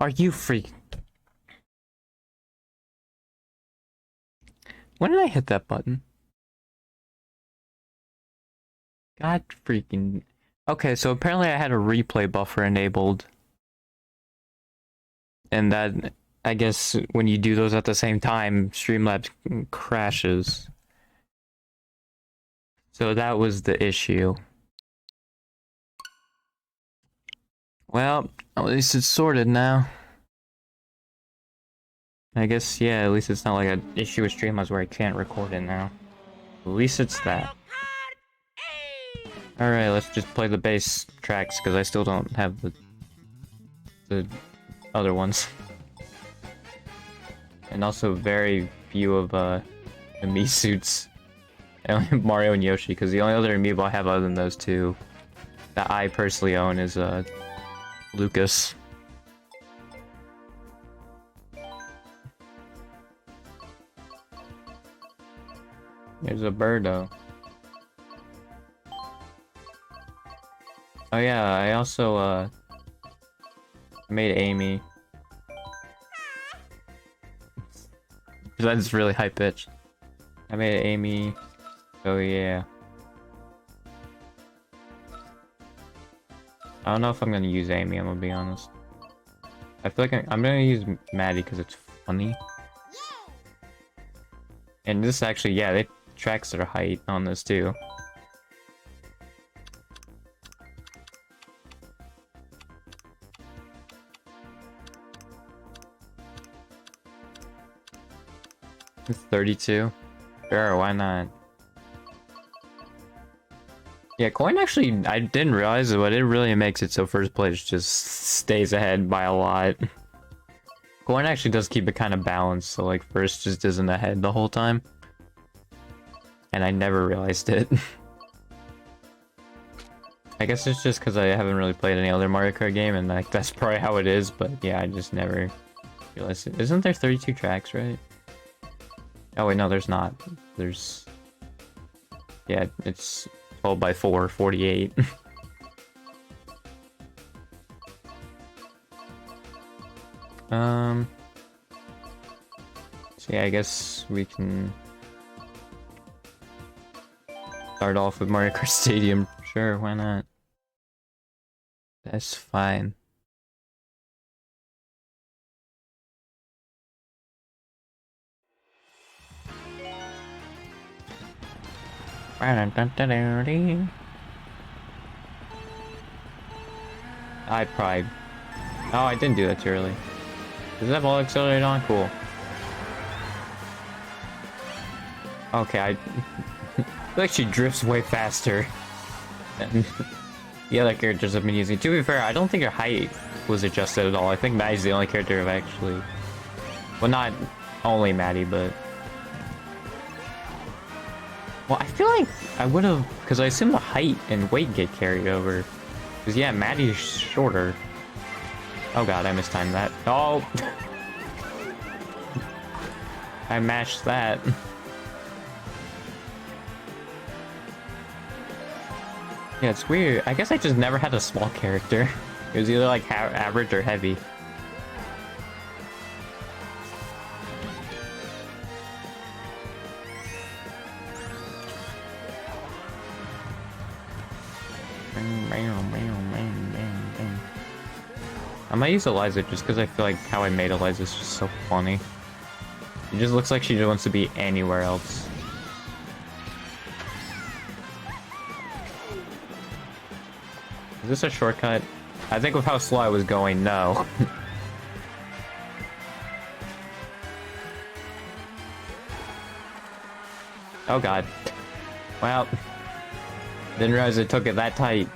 Are you freak? When did I hit that button? God freaking. Okay, so apparently I had a replay buffer enabled. And that, I guess, when you do those at the same time, Streamlabs crashes. So that was the issue. Well, at least it's sorted now. I guess, yeah, at least it's not like an issue with Streamlabs where I can't record it now. At least it's that. Alright, let's just play the bass tracks, because I still don't have the other ones. And also very few of the Mii suits. I only have Mario and Yoshi, because the only other amiibo I have other than those two that I personally own is Lucas. There's a birdo. Oh yeah, I also made Amy. That's really high pitched. I made Amy. Oh yeah. I don't know if I'm gonna use Amy, I'm gonna be honest. I feel like I'm gonna use Maddie because it's funny. And this actually, yeah, it tracks their height on this too. It's 32. Sure, why not? Yeah, coin actually, I didn't realize it, but it really makes it so first place just stays ahead by a lot. Coin actually does keep it kind of balanced, so like first just isn't ahead the whole time. And I never realized it. I guess it's just because I haven't really played any other Mario Kart game, and like that's probably how it is, but yeah, I just never realized it. Isn't there 32 tracks, right? Oh wait, no, there's not. There's... Yeah, it's 12 by 4, 48. So yeah, I guess we can start off with Mario Kart Stadium. Sure, why not? That's fine. I probably... Oh, I didn't do that too early. Does it have all accelerate on? Cool. Okay, I feel like she drifts way faster than the other characters I've been using. To be fair, I don't think her height was adjusted at all. I think Maddie's the only character I've actually... Well, not only Maddie, but... Well, I feel like I would have... Because I assume the height and weight get carried over. Because, yeah, Maddie's shorter. Oh god, I mistimed that. Oh! I mashed that. Yeah, it's weird. I guess I just never had a small character. It was either like average or heavy. I might use Eliza just because I feel like how I made Eliza is just so funny. It just looks like she just wants to be anywhere else. Is this a shortcut? I think with how slow I was going, no. Oh god. Well, didn't realize it took it that tight.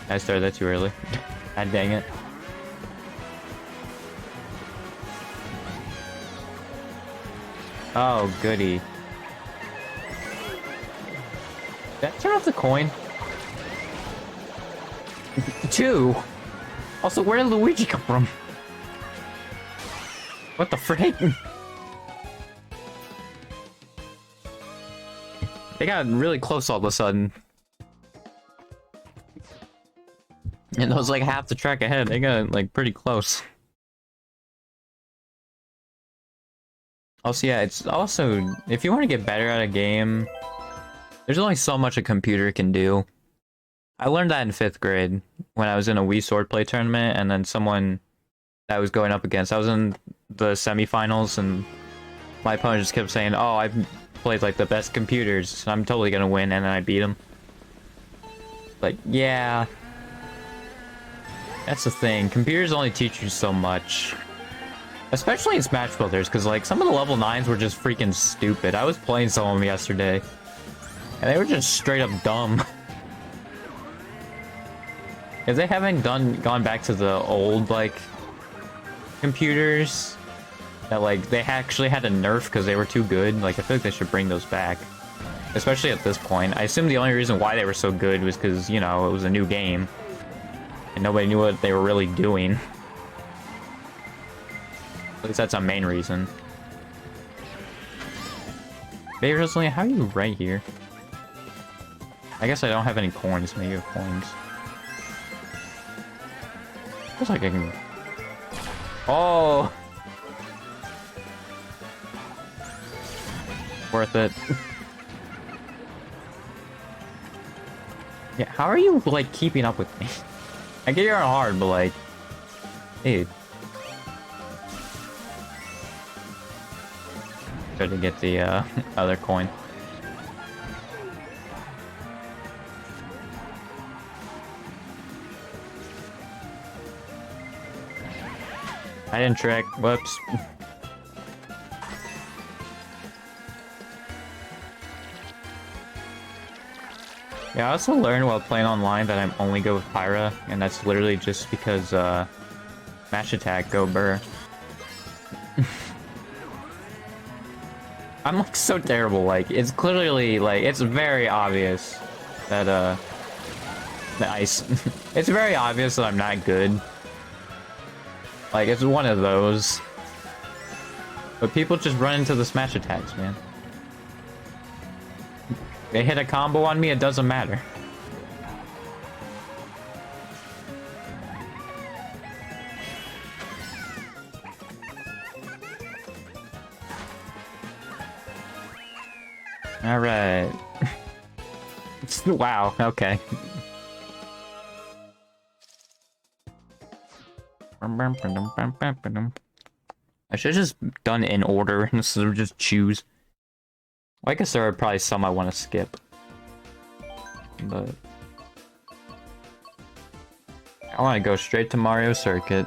I started that too early. God dang it. Oh, goody. Did that turn off the coin? 2? Also, where did Luigi come from? What the frick? They got really close all of a sudden. And I was like half the track ahead. They got like pretty close. Also, yeah, it's also, if you want to get better at a game, there's only so much a computer can do. I learned that in 5th grade when I was in a Wii Swordplay tournament, and then someone that I was going up against, I was in the semifinals, and my opponent just kept saying, oh, I've played like the best computers, so I'm totally gonna win, and then I beat him. Like, yeah. That's the thing, computers only teach you so much. Especially in Smash Brothers, because like some of the level 9s were just freaking stupid. I was playing some of them yesterday, and they were just straight up dumb. If they haven't gone back to the old like computers that like they actually had to nerf because they were too good, like I feel like they should bring those back. Especially at this point. I assume the only reason why they were so good was because, you know, it was a new game and nobody knew what they were really doing. At least that's a main reason. Baby Rosalie, how are you right here? I guess I don't have any coins. Maybe you have coins. Looks like I can... Oh! Worth it. Yeah, how are you, like, keeping up with me? I get you're on hard, but, like... Dude. Try to get the, other coin. I didn't trick. Whoops. Yeah, I also learned while playing online that I'm only good with Pyra, and that's literally just because, Mash Attack, go burr. I'm, like, so terrible, like, it's clearly, like, it's very obvious that, the ice... It's very obvious that I'm not good. Like, it's one of those. But people just run into the smash attacks, man. They hit a combo on me, it doesn't matter. Alright. Wow, okay. I should have just done it in order instead of just choose. Well, I guess there are probably some I want to skip. But... I want to go straight to Mario Circuit.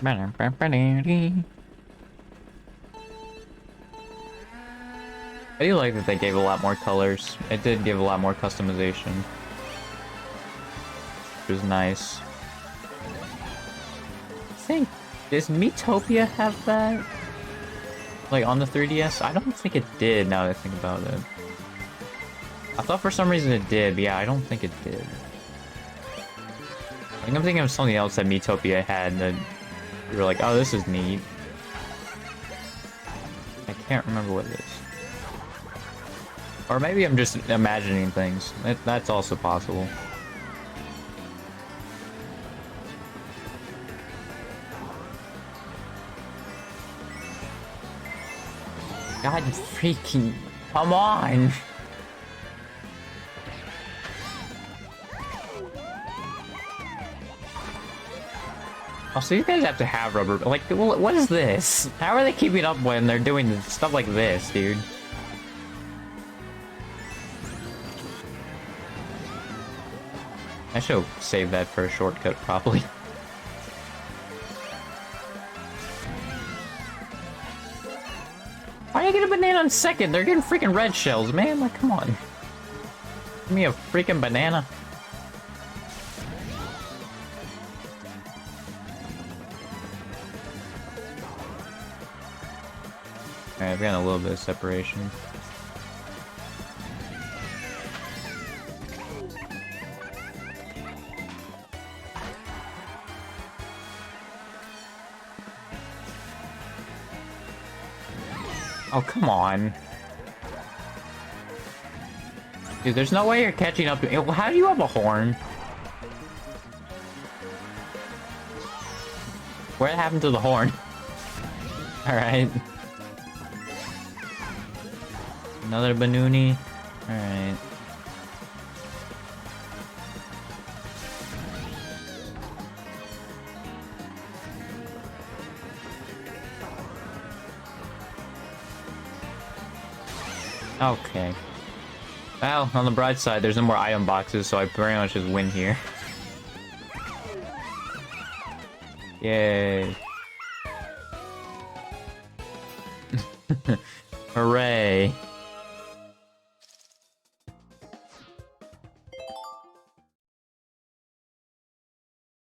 I do like that they gave a lot more colors. It did give a lot more customization. Which was nice. I think, does Miitopia have that? Like, on the 3DS? I don't think it did, now that I think about it. I thought for some reason it did, but yeah, I don't think it did. I think I'm thinking of something else that Miitopia had that you were like, oh, this is neat. I can't remember what it is. Or maybe I'm just imagining things. That's also possible. God freaking... Come on! Oh, so you guys have to have rubber... Like, what is this? How are they keeping up when they're doing stuff like this, dude? I should save that for a shortcut, probably. Why do I get a banana in second? They're getting freaking red shells, man. Like, come on. Give me a freaking banana. Alright, I've got a little bit of separation. Oh, come on. Dude, there's no way you're catching up to... How do you have a horn? What happened to the horn? Alright. Another Banoonie. Alright. Okay. Well, on the bright side, there's no more item boxes, so I pretty much just win here. Yay. Hooray.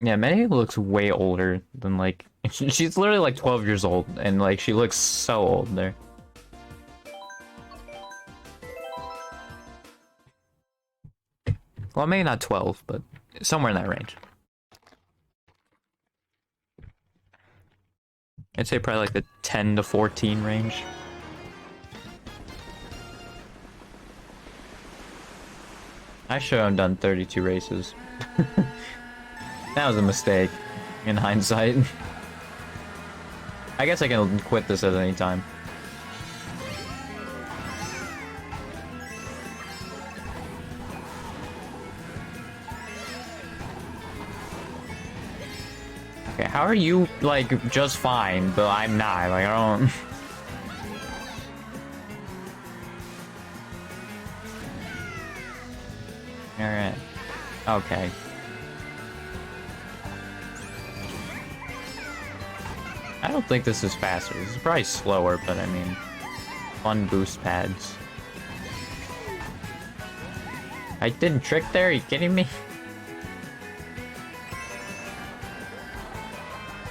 Yeah, May looks way older than, like... She's literally, like, 12 years old, and, like, she looks so old there. Well, maybe not 12, but somewhere in that range. I'd say probably like the 10 to 14 range. I should have done 32 races. That was a mistake, in hindsight. I guess I can quit this at any time. Okay, how are you, like, just fine, but I'm not? Like, I don't... Alright. Okay. I don't think this is faster. This is probably slower, but I mean... Fun boost pads. I didn't trick there? Are you kidding me?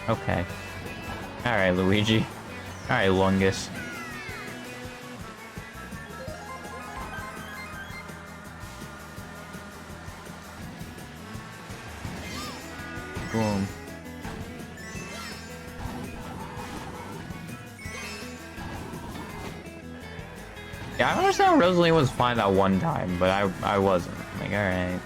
Okay. Alright, Luigi. Alright, Lungus. Boom. Yeah, I understand Rosalie was fine that one time, but I wasn't. Like, alright.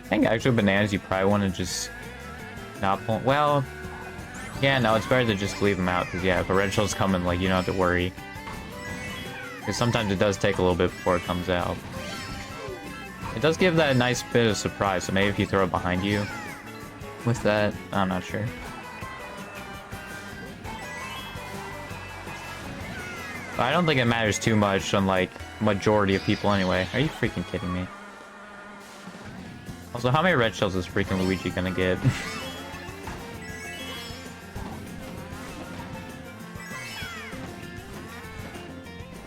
I think actually bananas, you probably want to just not pull. Well, yeah, no, it's better to just leave them out because yeah, if a red shell's coming, like you don't have to worry. Because sometimes it does take a little bit before it comes out. It does give that nice bit of surprise. So maybe if you throw it behind you with that, I'm not sure. But I don't think it matters too much on like majority of people anyway. Are you freaking kidding me? Also, how many red shells is freaking Luigi gonna get?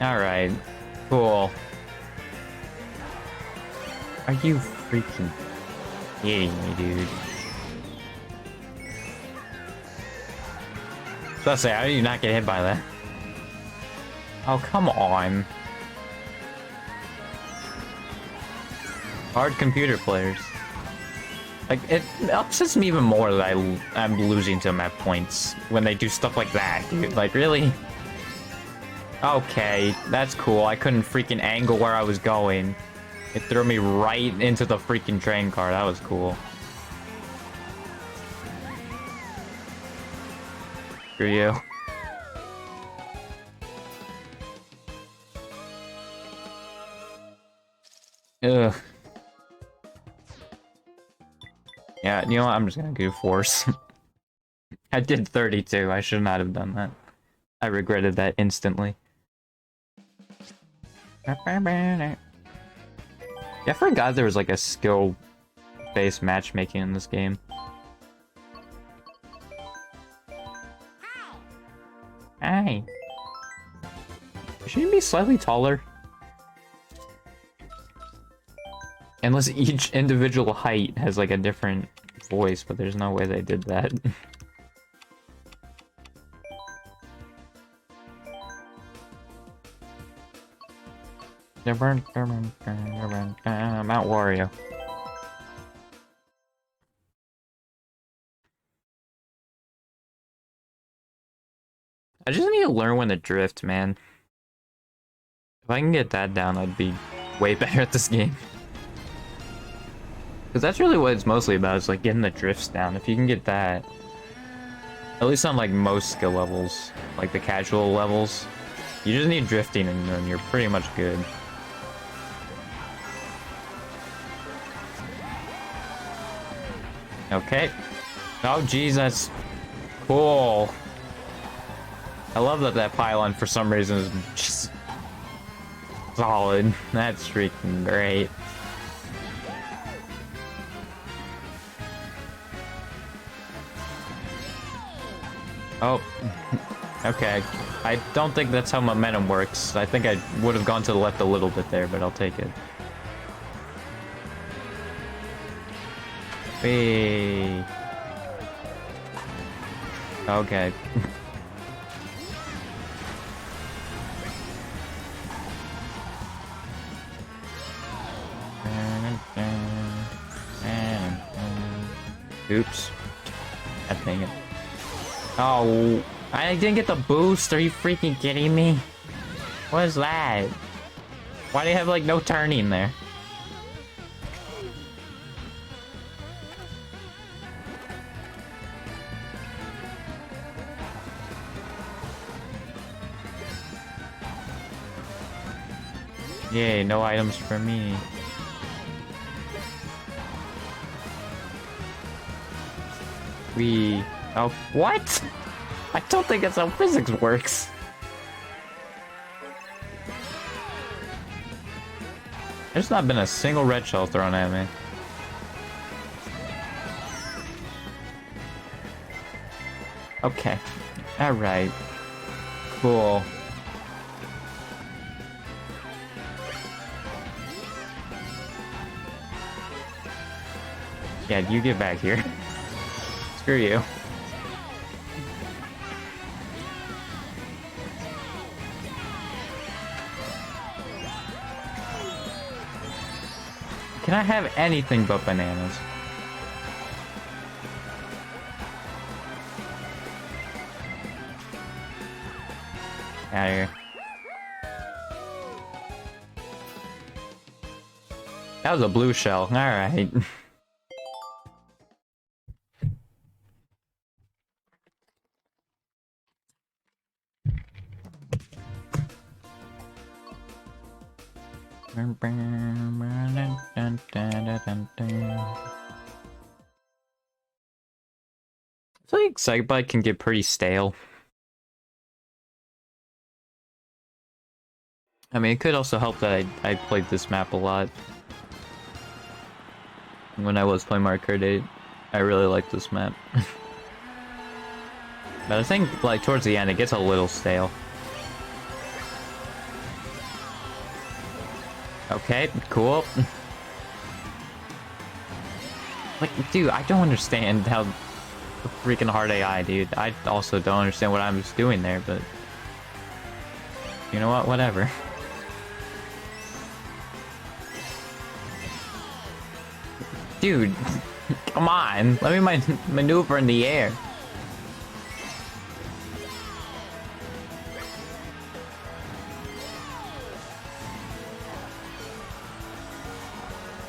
Alright. Cool. Are you freaking kidding me, dude? So I say, how do you not get hit by that? Oh, come on. Hard computer players. Like, it upsets me even more that I'm losing to them at points when they do stuff like that, dude. Like, really? Okay, that's cool. I couldn't freaking angle where I was going. It threw me right into the freaking train car. That was cool. Screw you. Ugh. Yeah, you know what? I'm just gonna do force. I did 32. I should not have done that. I regretted that instantly. Yeah, I forgot there was like a skill-based matchmaking in this game. Hi. Shouldn't you be slightly taller? Unless each individual height has like a different voice, but there's no way they did that. Mount Wario. I just need to learn when to drift, man. If I can get that down, I'd be way better at this game. Because that's really what it's mostly about, is like getting the drifts down. If you can get that, at least on like most skill levels, like the casual levels, you just need drifting and then you're pretty much good. Okay. Oh, geez, that's cool. I love that that pylon for some reason is just solid. That's freaking great. Oh, okay. I don't think that's how momentum works. I think I would have gone to the left a little bit there, but I'll take it. Whee. Okay. Oops. God dang it. Oh, I didn't get the boost. Are you freaking kidding me? What is that? Why do you have like no turning there? Yay, no items for me. Oh, what? I don't think that's how physics works. There's not been a single red shell thrown at me. Okay. Alright. Cool. Yeah, you get back here. Screw you. Can I have anything but bananas? Out of here. That was a blue shell. Alright. I feel like Excitebike can get pretty stale. I mean, it could also help that I played this map a lot. When I was playing Mario Kart 8, I really liked this map. But I think, like, towards the end, it gets a little stale. Okay, cool. Like, dude, I don't understand how freaking hard AI, dude. I also don't understand what I was doing there, but you know what? Whatever. Dude, come on. Let me maneuver in the air.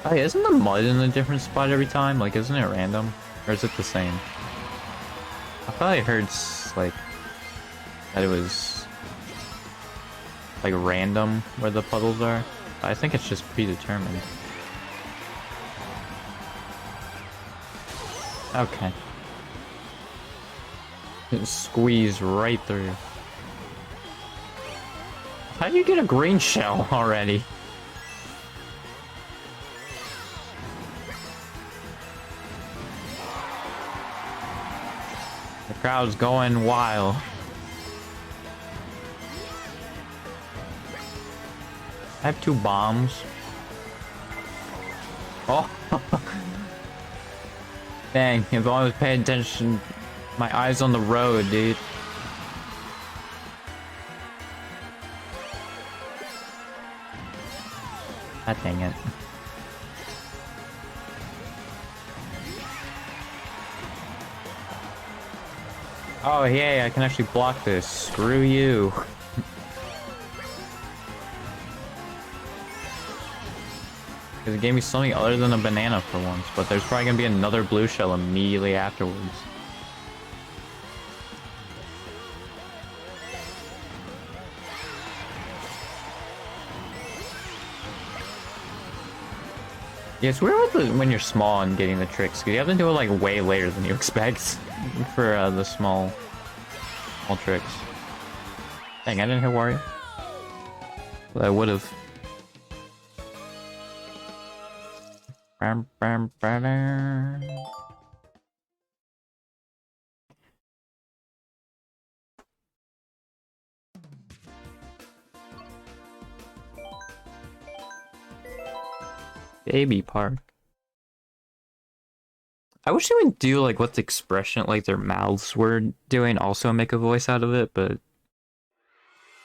Hey, isn't the mud in a different spot every time? Like, isn't it random? Or is it the same? I thought I heard, like, that it was, like, random where the puddles are. I think it's just predetermined. Okay. Squeeze right through. How do you get a green shell already? The crowd's going wild. I have 2 bombs. Oh! Dang, if I was paying attention, my eyes on the road, dude. God dang it. Oh, yay, I can actually block this. Screw you. Because it gave me something other than a banana for once, but there's probably gonna be another blue shell immediately afterwards. Yeah, it's weird with when you're small and getting the tricks, because you have to do it like way later than you expect for the small tricks. Dang, I didn't hit Wario. Well, I would have. Baby Park. I wish they would do like what the expression, like their mouths were doing, also make a voice out of it, but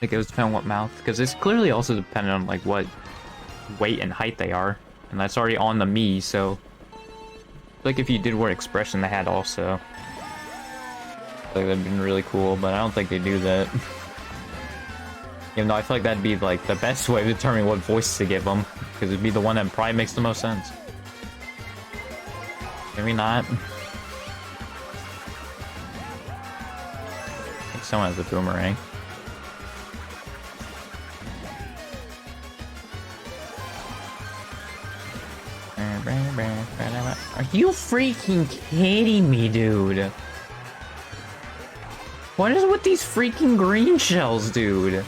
like it was depending on what mouth, because it's clearly also dependent on like what weight and height they are, and that's already on the me. So like if you did what expression they had also, like that'd been really cool, but I don't think they do that. Even though I feel like that'd be like the best way of determining what voice to give them, because it'd be the one that probably makes the most sense. Maybe not. I think someone has a boomerang. Are you freaking kidding me, dude? What is with these freaking green shells, dude?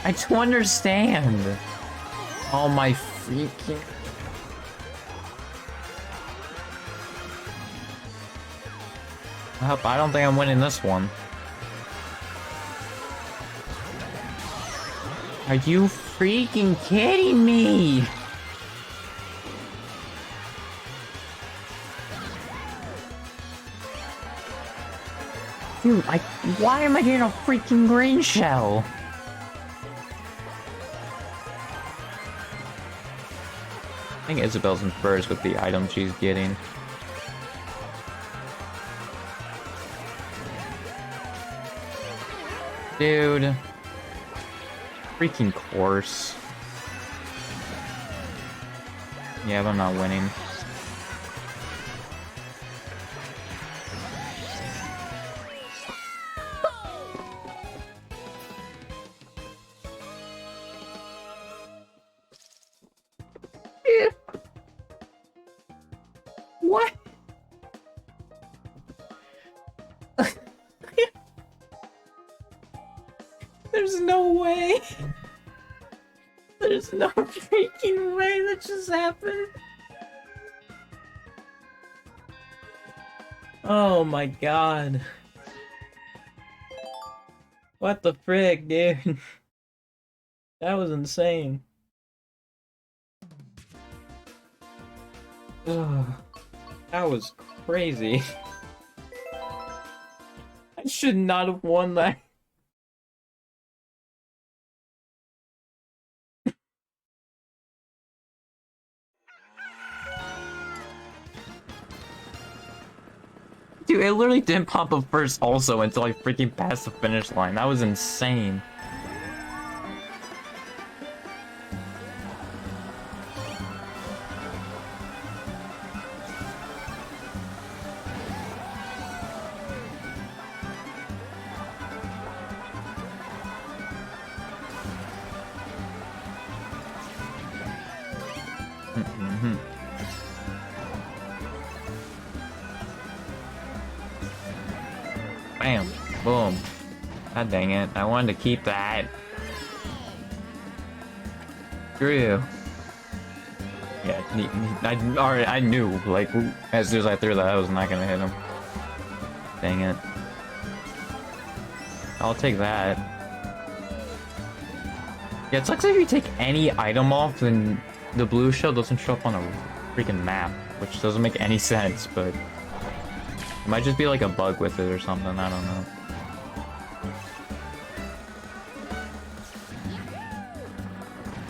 I don't understand. Oh my freaking... I don't think I'm winning this one. Are you freaking kidding me? Dude, why am I getting a freaking green shell? I think Isabel's in first with the item she's getting. Dude. Freaking course. Yeah, but I'm not winning. What? There's no way. There's no freaking way that just happened. Oh my god. What the frick, dude? That was insane. Ugh. That was crazy. I should not have won that. Dude, it literally didn't pop up first also until I freaking passed the finish line. That was insane. Bam. Boom. God dang it. I wanted to keep that. Screw you. Yeah, I knew, like, as soon as I threw that, I was not gonna hit him. Dang it. I'll take that. Yeah, it sucks if you take any item off, then the blue shell doesn't show up on a freaking map, which doesn't make any sense, but It might just be like a bug with it or something, I don't know.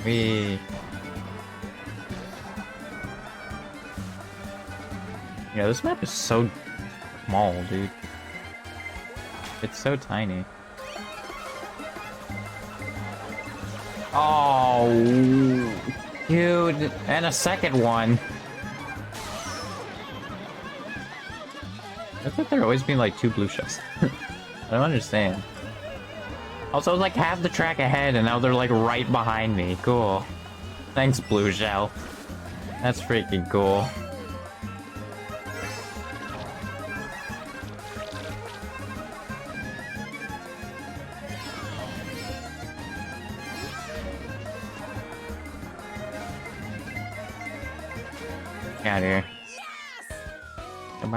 Wee. Yeah, this map is so small, dude. It's so tiny. Oh, dude, and a second one. I thought there always been like 2 blue shells. I don't understand. Also, I was like half the track ahead, and now they're like right behind me. Cool. Thanks, blue shell. That's freaking cool. Get out of here. I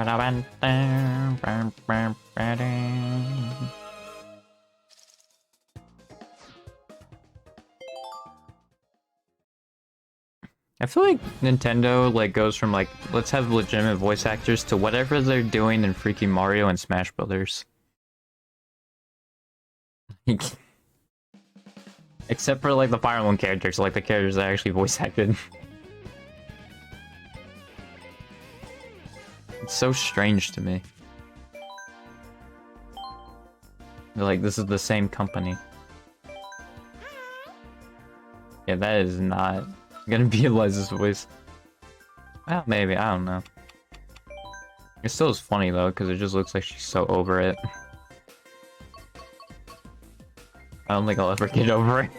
feel like Nintendo like goes from like let's have legitimate voice actors to whatever they're doing in freaking Mario and Smash Brothers. Except for like the Fire Emblem characters, like the characters that are actually voice acted. It's so strange to me. They're like, this is the same company. Yeah, that is not gonna be Eliza's voice. Well, maybe, I don't know. It still is funny though, because it just looks like she's so over it. I don't think I'll ever get over it.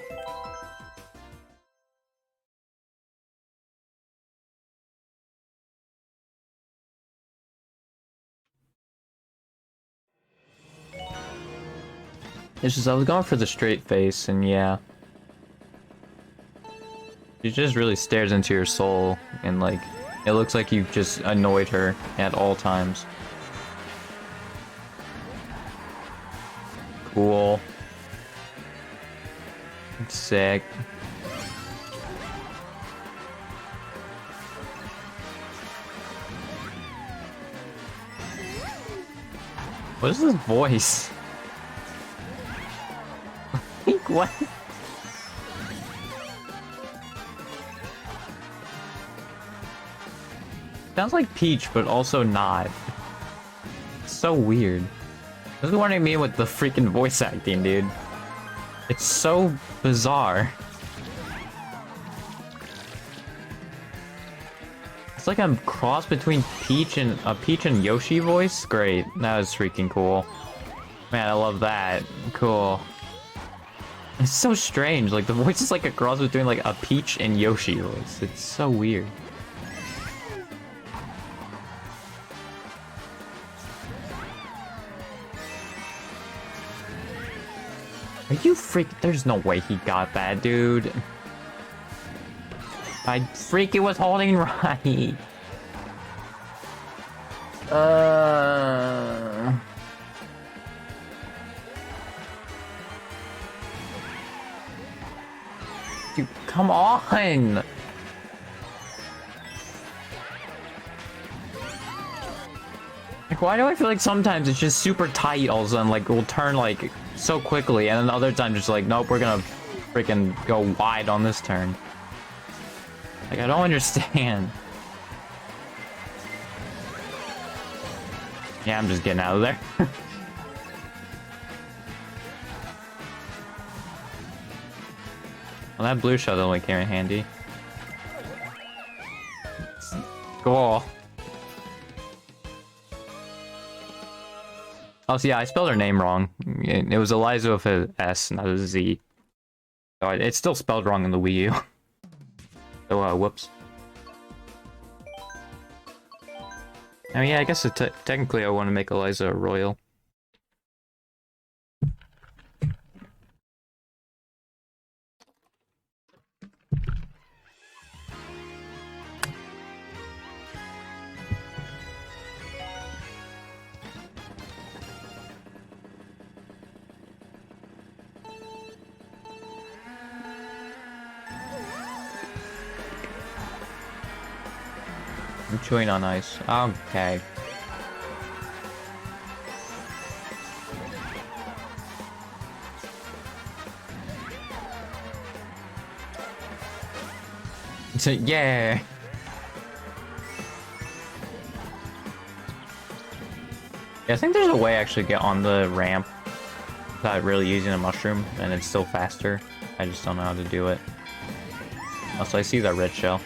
It's just, I was going for the straight face, and yeah. She just really stares into your soul, and like, it looks like you've just annoyed her at all times. Cool. Sick. What is this voice? What? Sounds like Peach, but also not. It's so weird. This is what I mean with the freaking voice acting, dude. It's so bizarre. It's like a cross between Peach and a Peach and Yoshi voice. Great, that was freaking cool. Man, I love that. Cool. It's so strange. Like the voice is like a cross between like a Peach and Yoshi voice. It's so weird. Are you freak? There's no way he got that, dude. I freaking was holding right. Dude, come on. Like, why do I feel like sometimes it's just super tight all of a sudden, like, we'll turn, like, so quickly, and then other times just like, nope, we're gonna freaking go wide on this turn. Like, I don't understand. Yeah, I'm just getting out of there. Well, that blue shell only came in handy. Cool. Oh, so yeah, I spelled her name wrong. It was Eliza with an S, not a Z. So it's still spelled wrong in the Wii U. So, whoops. I mean, yeah, I guess technically I want to make Eliza a royal. I'm chewing on ice. Okay. Yeah. Yeah, I think there's a way actually to get on the ramp without really using a mushroom, and it's still faster. I just don't know how to do it. Also, I see that red shell.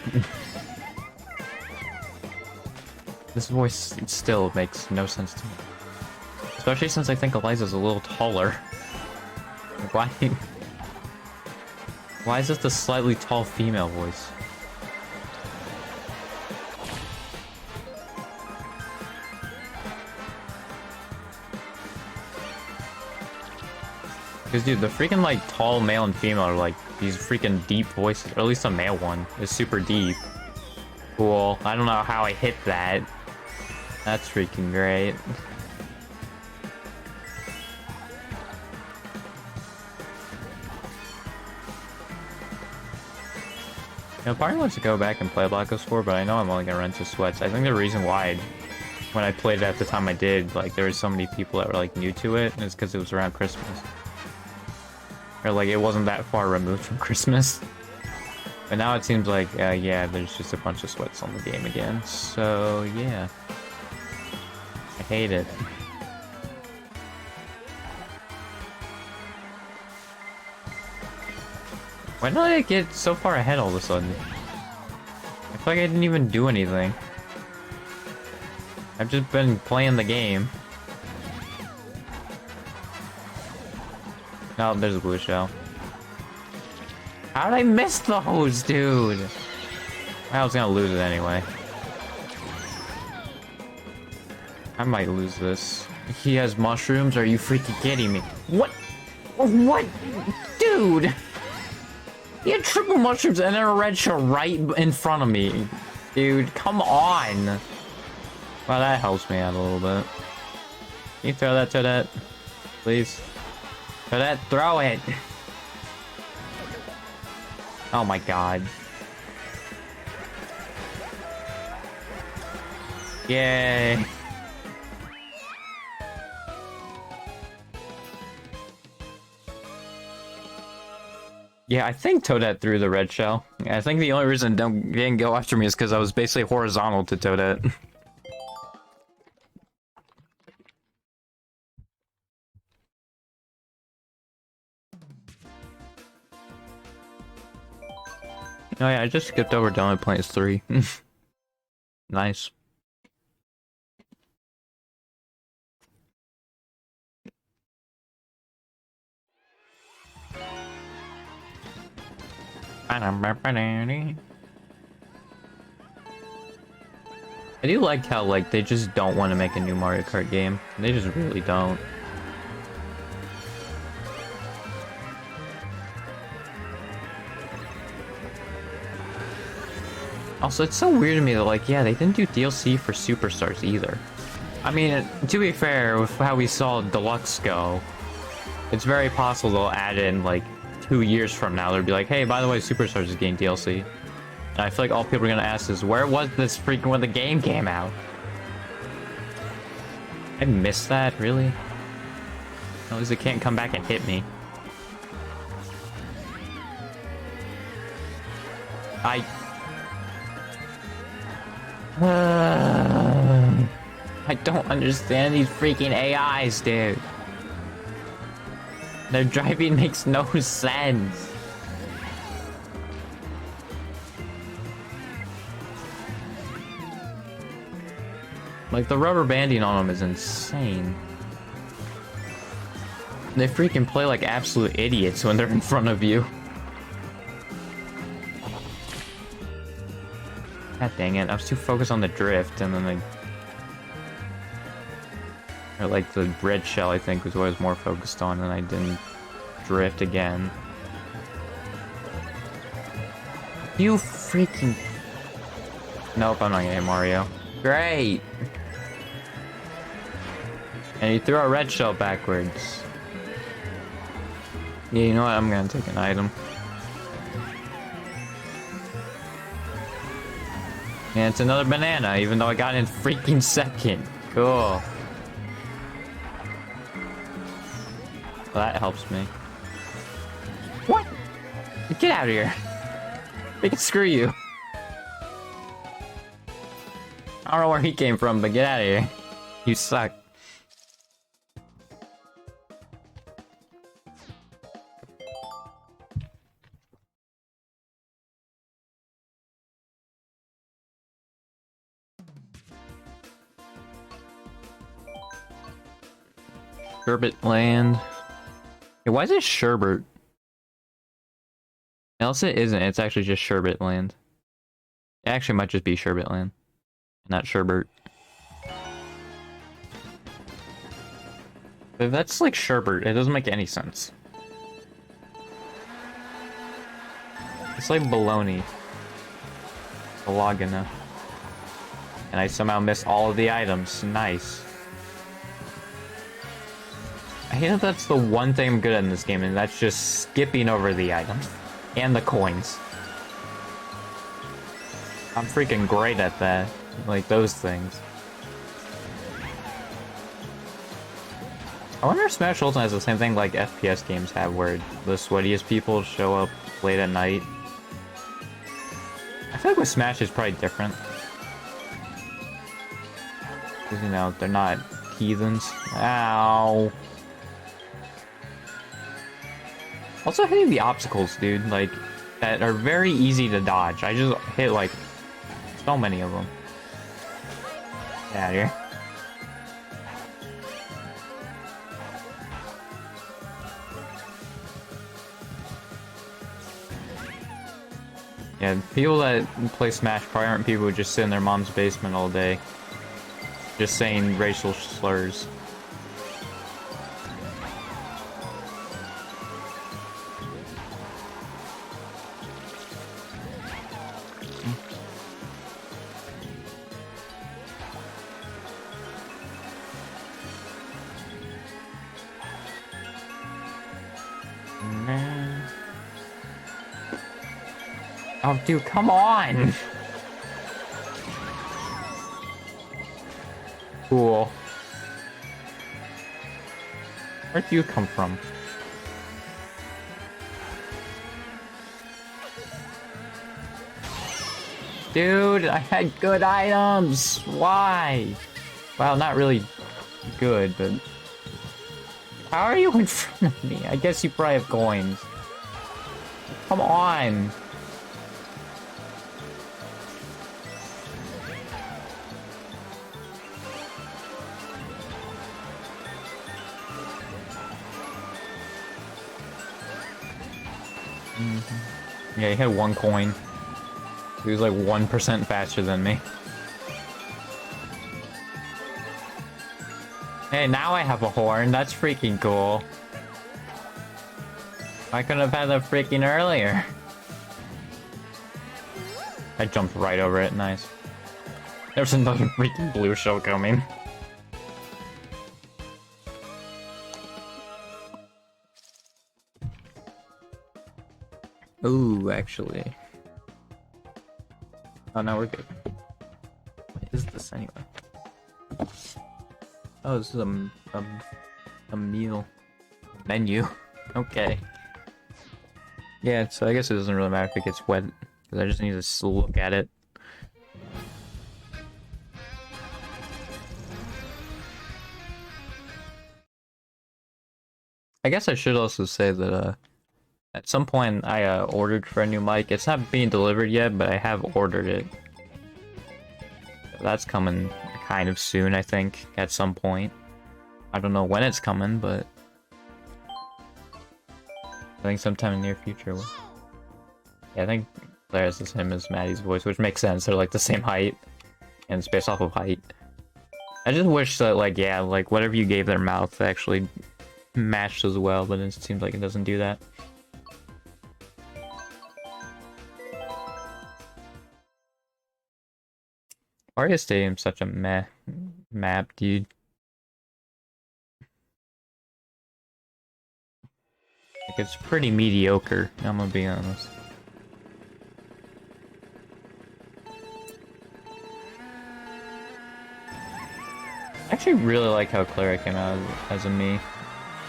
This voice still makes no sense to me. Especially since I think Eliza's a little taller. Why? Why is this the slightly tall female voice? Because, dude, the freaking, like, tall male and female are, like, these freaking deep voices. Or at least the male one is super deep. Cool. I don't know how I hit that. That's freaking great. You know, part of me wants to go back and play Black Ops 4, but I know I'm only gonna run into sweats. I think the reason why, when I played it at the time I did, like, there were so many people that were, like, new to it, and it's because it was around Christmas. Or, like, it wasn't that far removed from Christmas. But now it seems like, yeah, there's just a bunch of sweats on the game again. So, yeah. I hate it. Why did I get so far ahead all of a sudden? I feel like I didn't even do anything. I've just been playing the game. Oh, there's a blue shell. How did I miss those, dude? I was gonna lose it anyway. I might lose this. He has mushrooms? Are you freaking kidding me? What? What? Dude! He had triple mushrooms and then a red shell right in front of me. Dude, come on! Well, that helps me out a little bit. Can you throw that to that? Please? Throw that, throw it! Oh my god. Yay! Yeah, I think Toadette threw the red shell. I think the only reason it didn't go after me is because I was basically horizontal to Toadette. Oh yeah, I just skipped over Donut Plains 3. Nice. I do like how, like, they just don't want to make a new Mario Kart game. They just really don't. Also, it's so weird to me that, like, yeah, they didn't do DLC for Superstars either. I mean, to be fair, with how we saw Deluxe go, it's very possible they'll add in, like, 2 years from now. They'll be like, hey, by the way, Superstars is getting DLC. And I feel like all people are gonna ask is, where was this freaking when the game came out? I missed that, really? At least it can't come back and hit me. I don't understand these freaking AIs, dude. Their driving makes no sense. Like, the rubber banding on them is insane. They freaking play like absolute idiots when they're in front of you. God dang it, I was too focused on the drift, and then or like the red shell, I think, was what I was more focused on, and I didn't drift again. You freaking... Nope, I'm not gonna hit Mario. Great! And you threw a red shell backwards. Yeah, you know what? I'm gonna take an item. And it's another banana, even though I got in freaking second. Cool. Well, that helps me. What? Get out of here. They can screw you. I don't know where he came from, but get out of here. You suck. Sherbet Land. Hey, why is it Sherbert? Else it isn't. It's actually just Sherbet Land. It actually might just be Sherbet Land, not Sherbert. But if that's like Sherbert, it doesn't make any sense. It's like baloney. Balagana. And I somehow missed all of the items. Nice. I hate that that's the one thing I'm good at in this game, and that's just skipping over the items. And the coins. I'm freaking great at that. Like, those things. I wonder if Smash Ultimate has the same thing like FPS games have, where the sweatiest people show up late at night. I feel like with Smash it's probably different. Because, you know, they're not heathens. Ow. Also hitting the obstacles, dude, like, that are very easy to dodge. I just hit, like, so many of them. Get out of here. Yeah, people that play Smash probably aren't people who just sit in their mom's basement all day. Just saying racial slurs. Oh, dude, come on! Cool. Where'd you come from? Dude, I had good items! Why? Well, not really good, but... How are you in front of me? I guess you probably have coins. Come on! Yeah, he had 1 coin. He was like 1% faster than me. Hey, now I have a horn. That's freaking cool. I couldn't have had that freaking earlier. I jumped right over it. Nice. There's another freaking blue shell coming. Ooh, actually. Oh, no, we're good. What is this anyway? Oh, this is a meal. Menu. Okay. Yeah, so I guess it doesn't really matter if it gets wet, because I just need to look at it. I guess I should also say that, at some point I ordered for a new mic. It's not being delivered yet, but I have ordered it. So that's coming kind of soon, I think, at some point. I don't know when it's coming, but I think sometime in the near future. Yeah, I think Claire's the same as Maddie's voice, which makes sense. They're like the same height, and it's based off of height. I just wish that, like, yeah, like whatever you gave their mouth actually matched as well, but it seems like it doesn't do that. Aria Stadium's such a meh map, dude. Like, it's pretty mediocre, I'm gonna be honest. I actually really like how Clara came out as a me.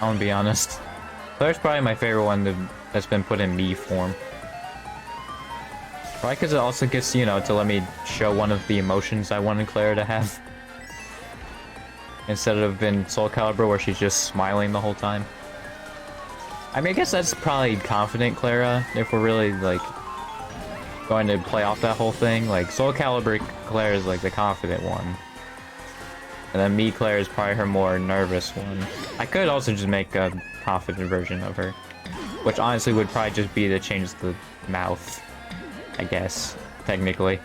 I'm gonna be honest. Claire's probably my favorite one that's been put in me form. Probably because it also gets, you know, to let me show one of the emotions I wanted Clara to have. Instead of in Soul Calibur where she's just smiling the whole time. I mean, I guess that's probably confident Clara, if we're really, like, going to play off that whole thing. Like, Soul Calibur Clara is, like, the confident one. And then me, Claire, is probably her more nervous one. I could also just make a confident version of her. Which honestly would probably just be to change the mouth. I guess, technically.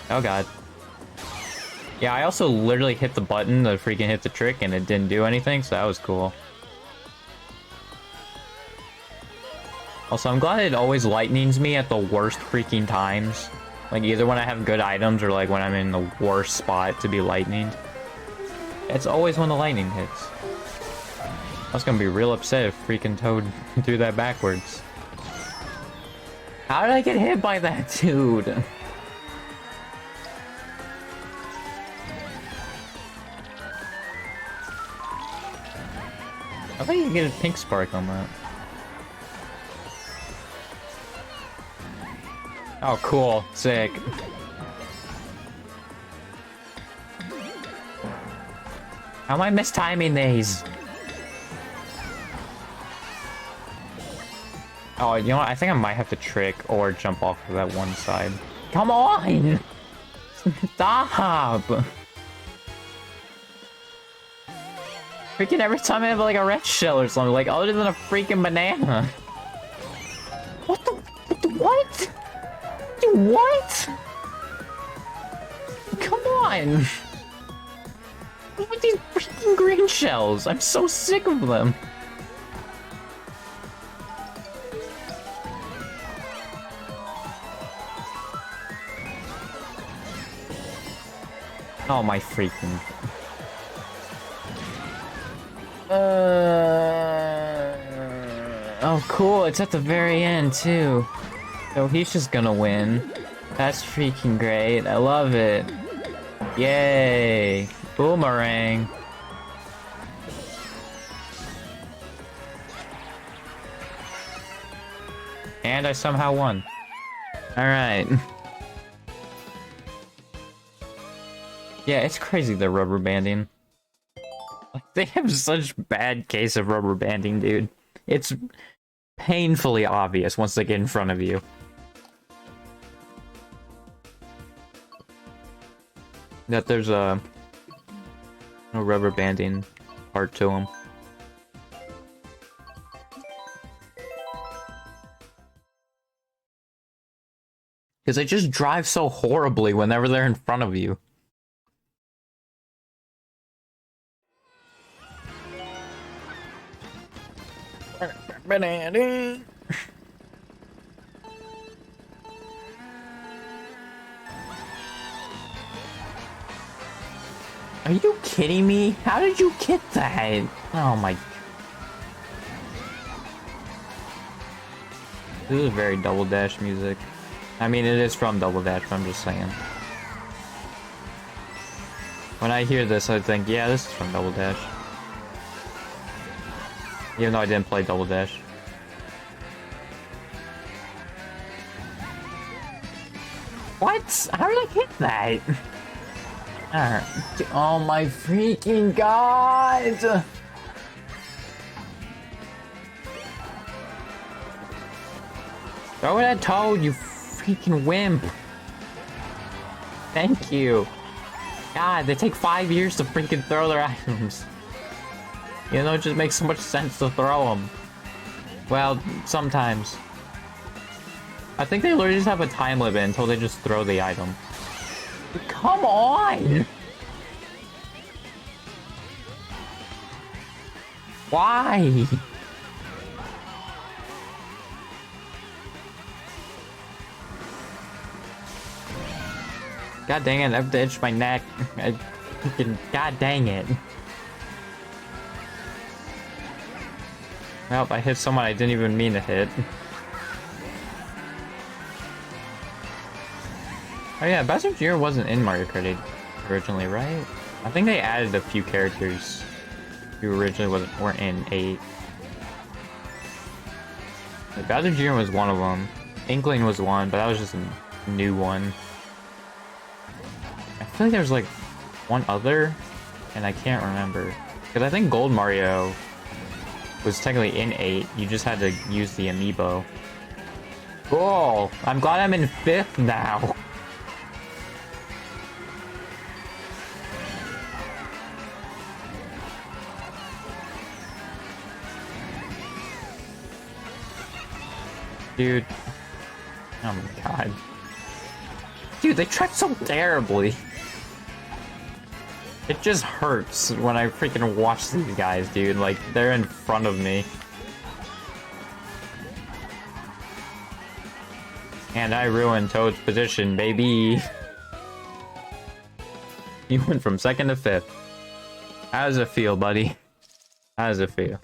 Oh god. Yeah, I also literally hit the button to freaking hit the trick and it didn't do anything, so that was cool. Also, I'm glad it always lightnings me at the worst freaking times. Like, either when I have good items or, like, when I'm in the worst spot to be lightninged. It's always when the lightning hits. I was gonna be real upset if freaking Toad threw that backwards. How did I get hit by that dude? I bet you can get a pink spark on that. Oh, cool. Sick. How am I mistiming these? Oh, you know what? I think I might have to trick or jump off of that one side. Come on! Stop! Freaking every time I have like a red shell or something, like other than a freaking banana. What the? What? What? Come on! What with these freaking green shells? I'm so sick of them. Oh my freaking... Oh cool, it's at the very end too. So he's just gonna win. That's freaking great. I love it. Yay! Boomerang. And I somehow won. Alright. Yeah, it's crazy the rubber banding. Like, they have such bad case of rubber banding, dude. It's painfully obvious once they get in front of you. That there's a rubber banding part to them. Because they just drive so horribly whenever they're in front of you. Banana. Are you kidding me? How did you get that? Oh my... This is very Double Dash music. I mean, it is from Double Dash, but I'm just saying. When I hear this, I think, yeah, this is from Double Dash. Even though I didn't play Double Dash. What? How did I hit that? Oh my freaking god! Throw it at Toad, you freaking wimp! Thank you. God, they take 5 years to freaking throw their items. You know, it just makes so much sense to throw them. Well, sometimes. I think they literally just have a time limit until they just throw the item. Come on! Why? God dang it, I've itched my neck. I freaking... God dang it. Well, I hit someone I didn't even mean to hit. Oh yeah, Bowser Jr. wasn't in Mario Kart 8 originally, right? I think they added a few characters who originally weren't in 8. Like, Bowser Jr. was one of them. Inkling was one, but that was just a new one. I feel like there's like one other, and I can't remember. Because I think Gold Mario was technically in 8. You just had to use the amiibo. Cool! I'm glad I'm in 5th now. Dude. Oh my god. Dude, they track so terribly. It just hurts when I freaking watch these guys, dude. Like, they're in front of me. And I ruined Toad's position, baby. You went from 2nd to 5th. How does it feel, buddy? How does it feel?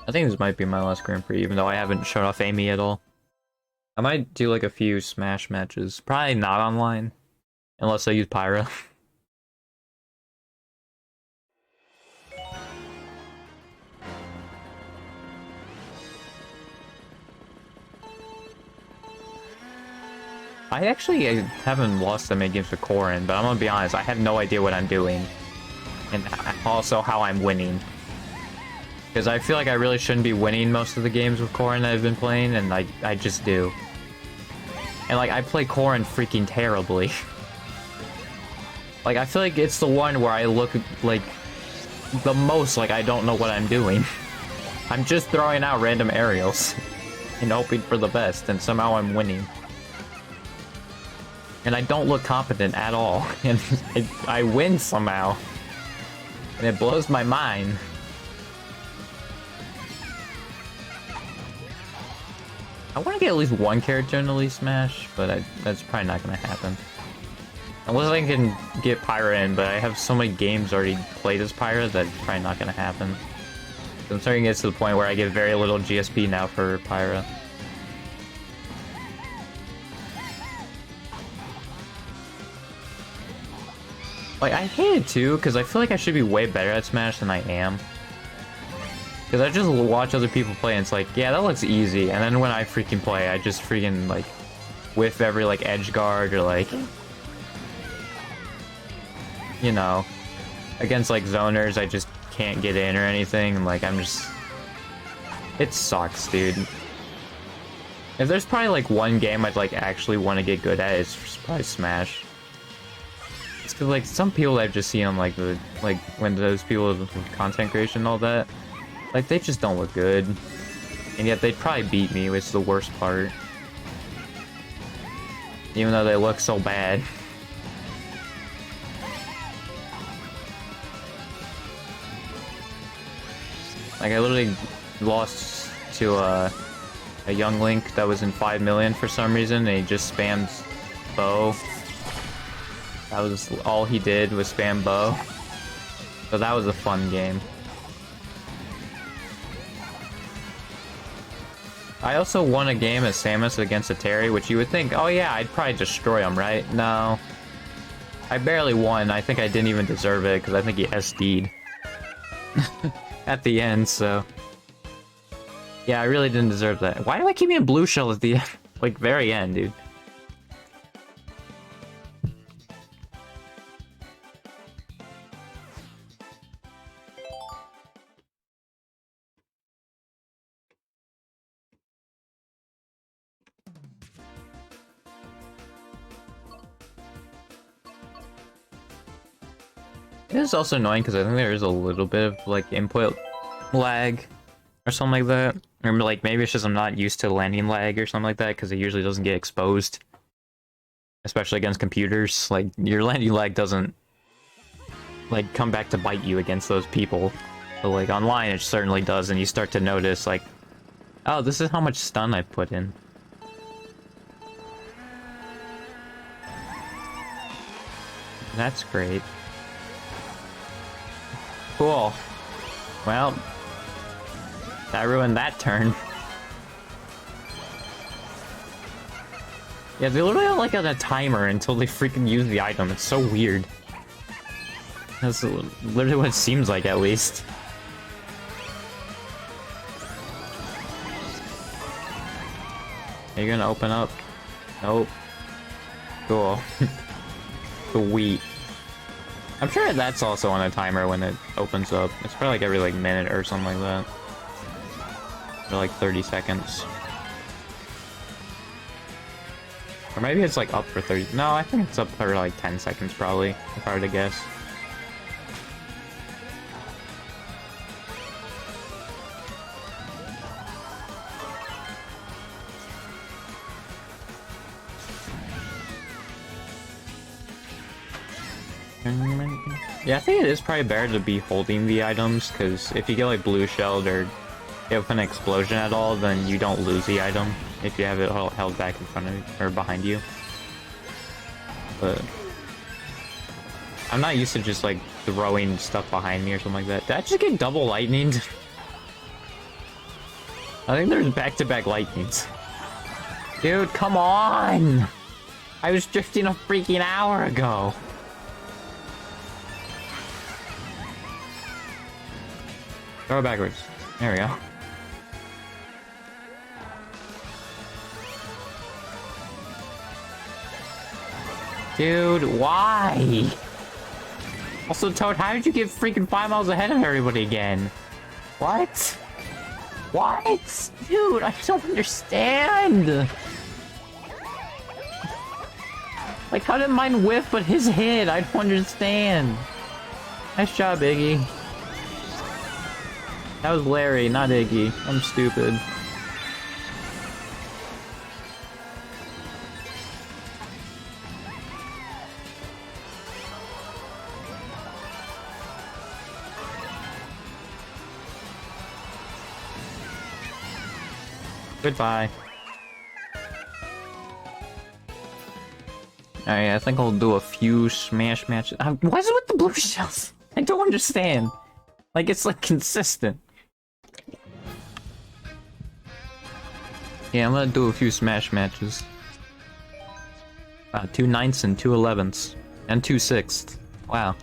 I think this might be my last Grand Prix, even though I haven't shown off Amy at all. I might do like a few Smash matches. Probably not online. Unless I use Pyra. I haven't lost that many games with Corrin, but I'm gonna be honest, I have no idea what I'm doing. And also how I'm winning. Because I feel like I really shouldn't be winning most of the games with Corrin that I've been playing, and I just do. And like, I play Corrin freaking terribly. Like, I feel like it's the one where I look like the most like I don't know what I'm doing. I'm just throwing out random aerials and hoping for the best, and somehow I'm winning. And I don't look competent at all, and I win somehow. And it blows my mind. I want to get at least one character in Elite Smash, but that's probably not going to happen. Unless I can get Pyra in, but I have so many games already played as Pyra that it's probably not going to happen. So I'm starting to get to the point where I get very little GSP now for Pyra. Like, I hate it too, because I feel like I should be way better at Smash than I am. Because I just watch other people play and it's like, yeah, that looks easy. And then when I freaking play, I just freaking, like, whiff every, like, edge guard or, like... You know, against, like, zoners, I just can't get in or anything. And, like, I'm just... It sucks, dude. If there's probably, like, one game I'd, like, actually want to get good at, it's probably Smash. It's because, like, some people I've just seen on, like, when those people with content creation and all that, like, they just don't look good. And yet they'd probably beat me, which is the worst part. Even though they look so bad. Like, I literally lost to a young Link that was in 5 million for some reason, and he just spammed bow. That was all he did, was spam bow. So that was a fun game. I also won a game as Samus against a Terry, which you would think, oh yeah, I'd probably destroy him, right? No. I barely won. I think I didn't even deserve it, because I think he SD'd. At the end, so... Yeah, I really didn't deserve that. Why do I keep getting blue shell at the end? Like, very end, dude. It is also annoying because I think there is a little bit of like input lag or something like that. Or like maybe it's just I'm not used to landing lag or something like that because it usually doesn't get exposed. Especially against computers. Like your landing lag doesn't like come back to bite you against those people. But like online it certainly does, and you start to notice like, oh, this is how much stun I put in. That's great. Cool. Well, that ruined that turn. Yeah, they literally are like on a timer until they freaking use the item. It's so weird. That's literally what it seems like, at least. Are you gonna open up? Nope. Cool. Sweet. I'm sure that's also on a timer when it opens up. It's probably like every like minute or something like that. Or like 30 seconds. Or maybe it's like up for 30. No, I think it's up for like 10 seconds probably, if I were to guess. Yeah, I think it is probably better to be holding the items, because if you get like blue shelled or you have an explosion at all, then you don't lose the item if you have it held back in front of you, or behind you. But I'm not used to just like throwing stuff behind me or something like that. Did I just get double lightninged? I think there's back-to-back lightnings. Dude, come on! I was drifting a freaking hour ago. Throw it backwards. There we go. Dude, why? Also, Toad, how did you get freaking 5 miles ahead of everybody again? What? What? Dude, I don't understand. Like, how did mine whiff but his hit? I don't understand. Nice job, Iggy. That was Larry, not Iggy. I'm stupid. Goodbye. Alright, I think I'll do a few smash matches. What is it with the blue shells? I don't understand. Like, it's like consistent. Yeah, I'm gonna do a few smash matches. 2 9ths and 2 11ths. And 2 6ths. Wow.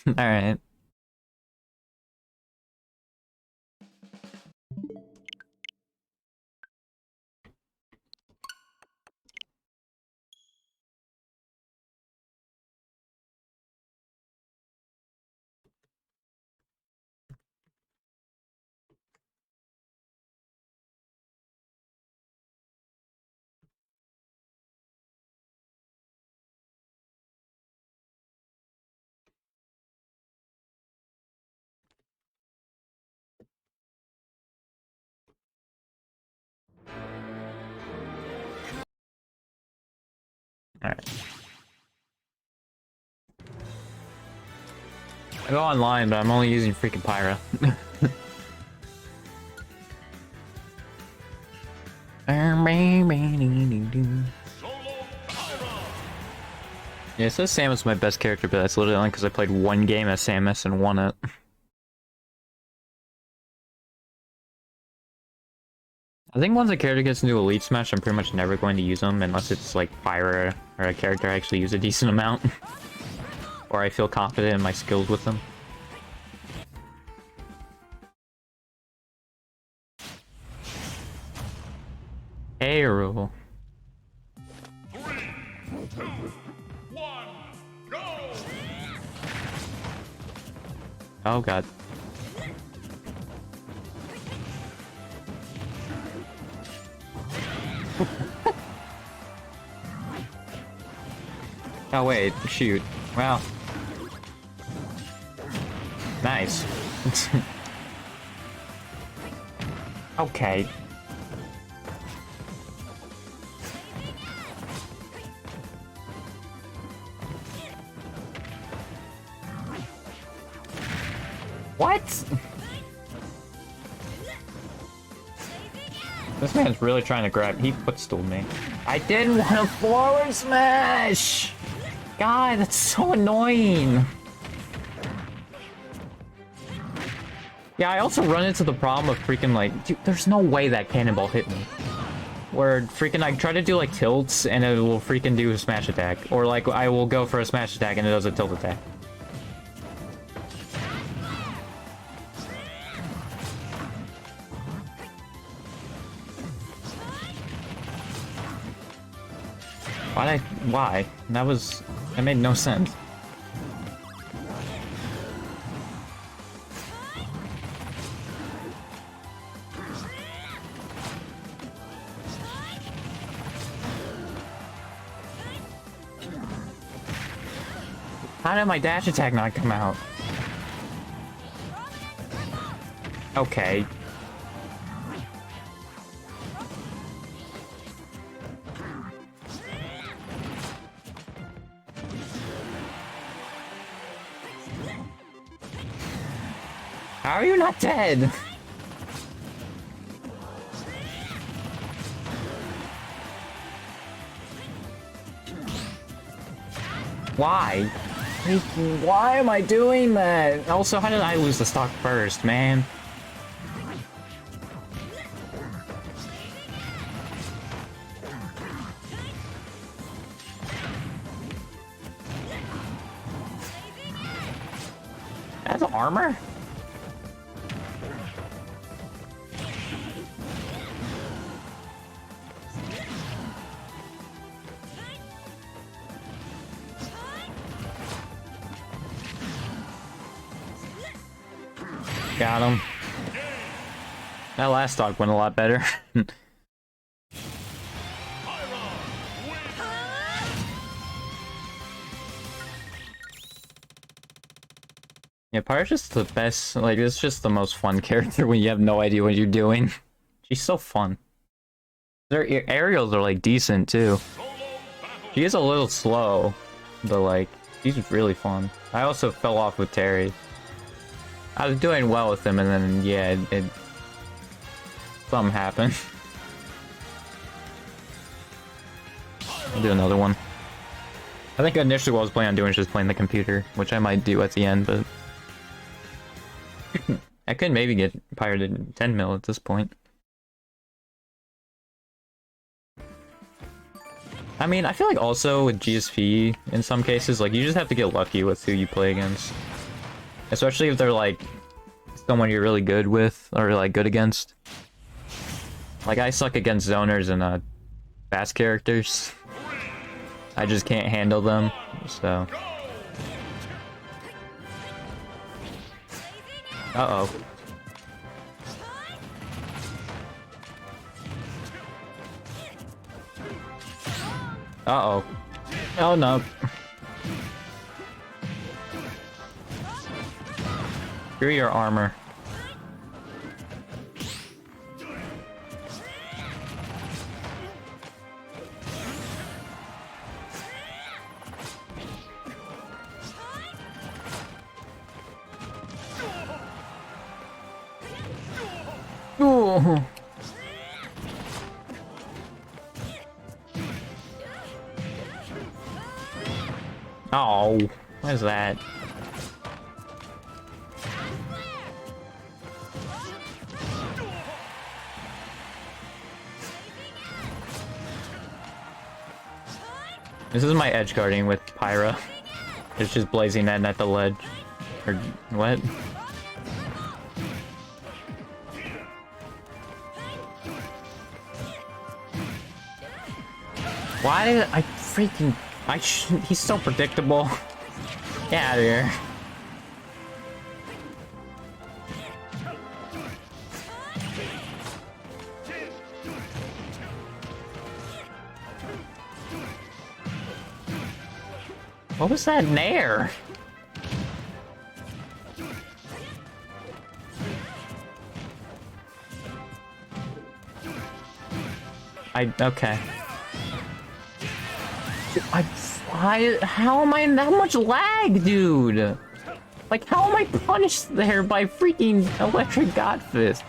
Alright. Alright. I go online, but I'm only using freaking Pyra. Yeah, it says Samus is my best character, but that's literally only because I played one game as Samus and won it. I think once a character gets into Elite Smash, I'm pretty much never going to use them unless it's like Pyra or a character I actually use a decent amount. Or I feel confident in my skills with them. Hey, rule. 3, 2, 1, go! Oh god. Oh wait, shoot. Well. Nice. Okay. What? This man's really trying to grab. He footstooled me. I didn't want to forward smash! God, that's so annoying. Yeah, I also run into the problem of freaking like, dude, there's no way that cannonball hit me. where freaking I try to do like tilts and it will freaking do a smash attack, or like I will go for a smash attack and it does a tilt attack. Why? That made no sense. How did my dash attack not come out? Okay. How are you not dead? Why? Why am I doing that? Also, how did I lose the stock first, man? That's armor? Got him. That last stock went a lot better. Yeah, Pyra's just the best. Like, it's just the most fun character when you have no idea what you're doing. She's so fun. Their aerials are like decent too. She is a little slow, but like she's really fun. I also fell off with Terry. I was doing well with him, and then yeah, something happened. I'll do another one. I think initially what I was planning on doing was just playing the computer, which I might do at the end, but I could maybe get pirated 10 mil at this point. I mean, I feel like also with GSP, in some cases, like, you just have to get lucky with who you play against. Especially if they're, like, someone you're really good with, or, like, good against. Like, I suck against zoners and, fast characters. I just can't handle them, so... Uh-oh. Uh-oh. Oh, no. Screw your armor. Ooh. Oh, what is that? This is my edge guarding with Pyra. It's just blazing at the ledge. Or what? Why did I freaking... he's so predictable. Get out of here. What was that nair? Okay. How am I in that much lag, dude? Like, how am I punished there by freaking Electric Godfist?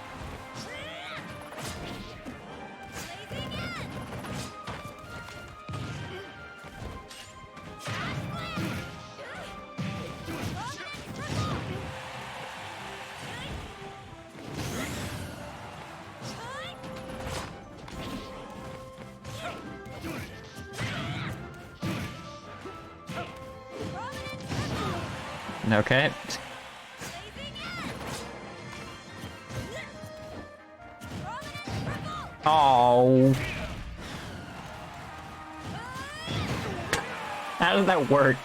Okay. Oh. How does that work?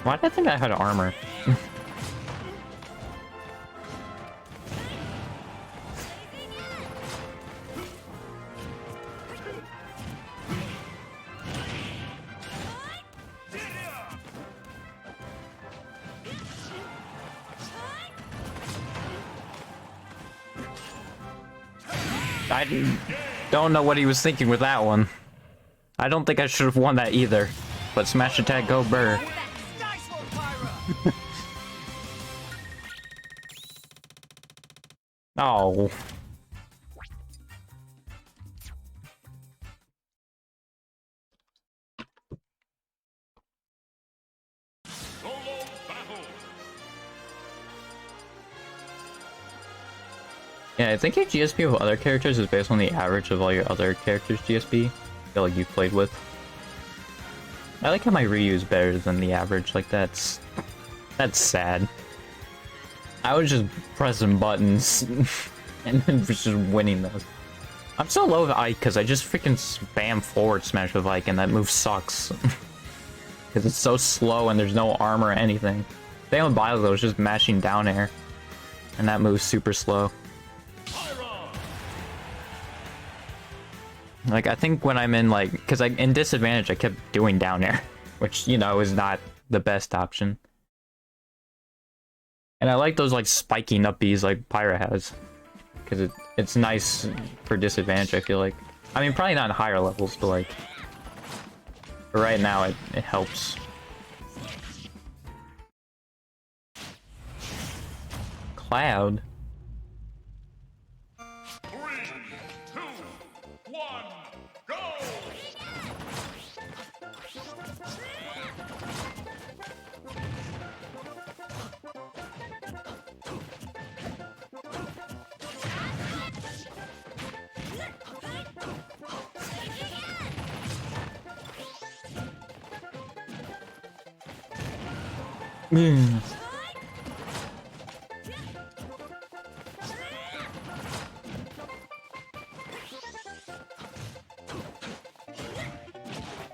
Why did I think I had armor? I don't know what he was thinking with that one. I don't think I should have won that either. But smash attack, go burr. Oh. Solo battle. Yeah, I think your GSP of other characters is based on the average of all your other characters' GSP. I feel like you've played with. I like how my Ryu is better than the average. Like that's sad. I was just pressing buttons and then just winning those. I'm so low with Ike because I just freaking spam forward smash with Ike and that move sucks. Because it's so slow and there's no armor or anything. Same with Bio though, it's just mashing down air. And that move's super slow. Like, I think when I'm in, like, because in disadvantage, I kept doing down air, which, you know, is not the best option. And I like those, like, spiking up Bs like Pyra has. Because it's nice for disadvantage, I feel like. I mean, probably not in higher levels, but, like, for right now, it helps. Cloud? 3, 2, 1, go!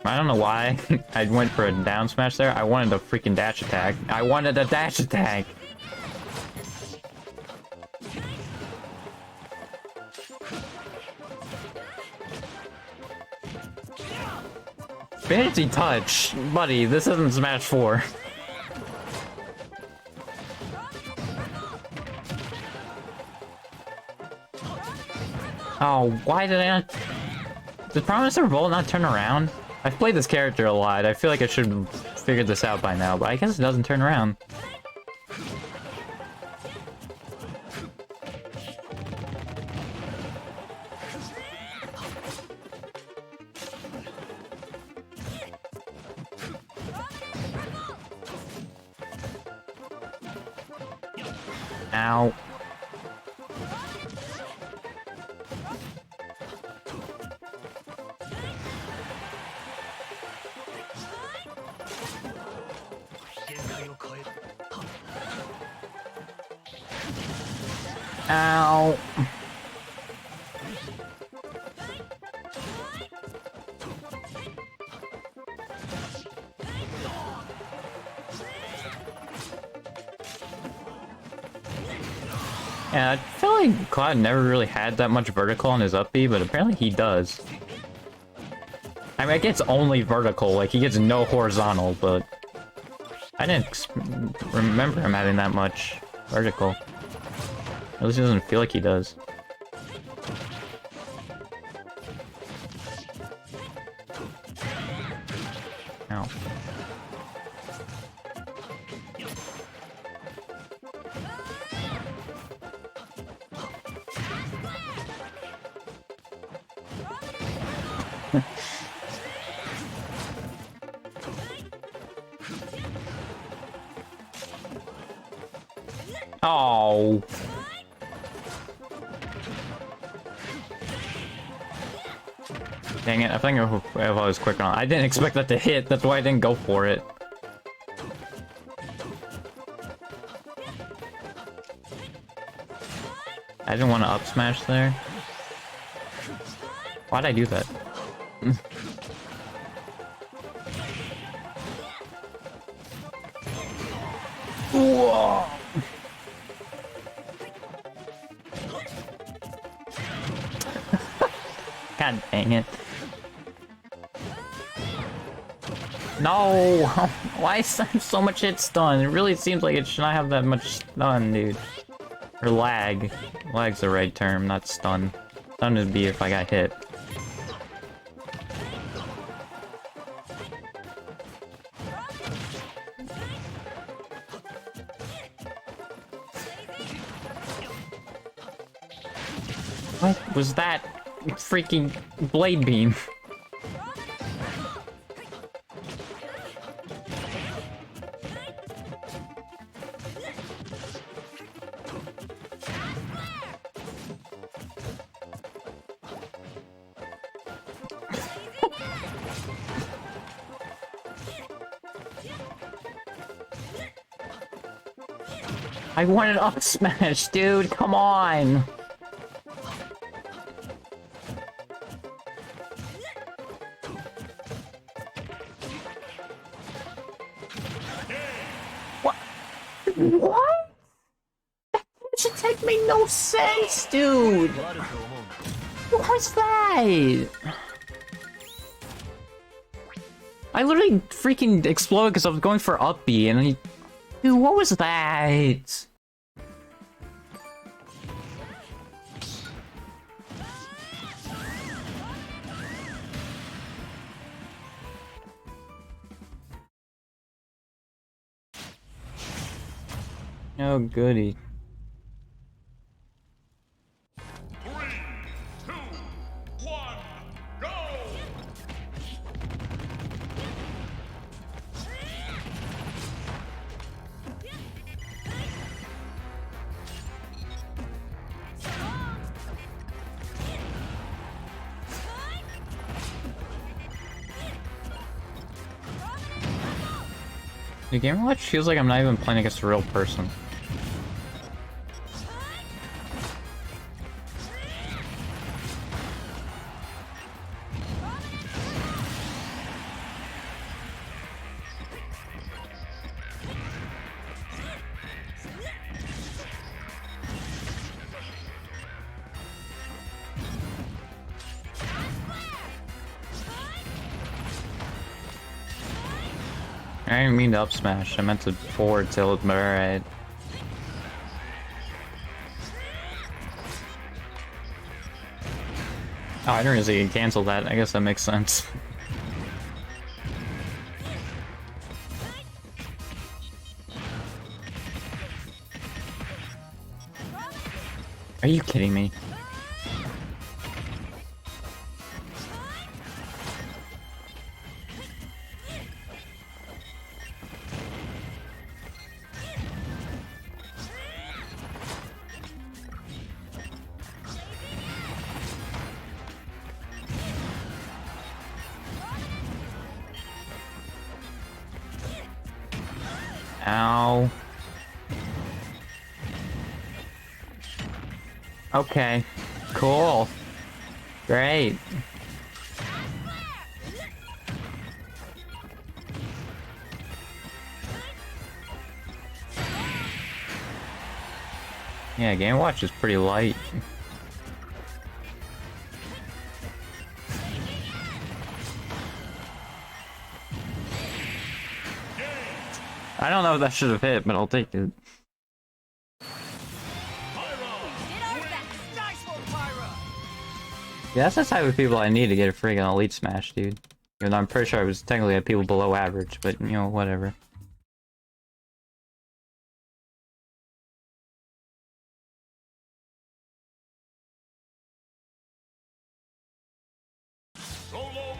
I don't know why I went for a down smash there. I wanted a freaking dash attack. I wanted a dash attack! Fancy touch! Buddy, this isn't Smash 4. Oh, why did I not... Did Promise Revolt not turn around? I've played this character a lot. I feel like I should have figured this out by now, but I guess it doesn't turn around. Ow. Ow. Yeah, I feel like Cloud never really had that much vertical on his up B, but apparently he does. I mean, I guess only vertical, like he gets no horizontal, but I didn't remember him having that much vertical. At least he doesn't feel like he does. Ow. Oh. Dang it, I think if I was quick on, I didn't expect that to hit, that's why I didn't go for it. I didn't want to up smash there. Why'd I do that? Whoa! God dang it. No! Why is there so much hit stun? It really seems like it should not have that much stun, dude. Or lag. Lag's the right term, not stun. Stun would be if I got hit. What was that freaking blade beam? I wanted up smash, dude, come on! What? What? That should take me no sense, dude! What was that? I literally freaking exploded because I was going for up B and he... Dude, what was that? Oh, goody. 3, 2, 1, go! The Game Watch feels like I'm not even playing against a real person. I didn't mean to up smash, I meant to forward tilt, but alright. Oh, I didn't realize you could cancel that. I guess that makes sense. Are you kidding me? Ow. Okay. Cool. Great. Yeah, Game Watch is pretty light. I don't know if that should have hit, but I'll take it. Yeah, that's the type of people I need to get a friggin' Elite Smash, dude. Even though I'm pretty sure I was technically at people below average, but, you know, whatever.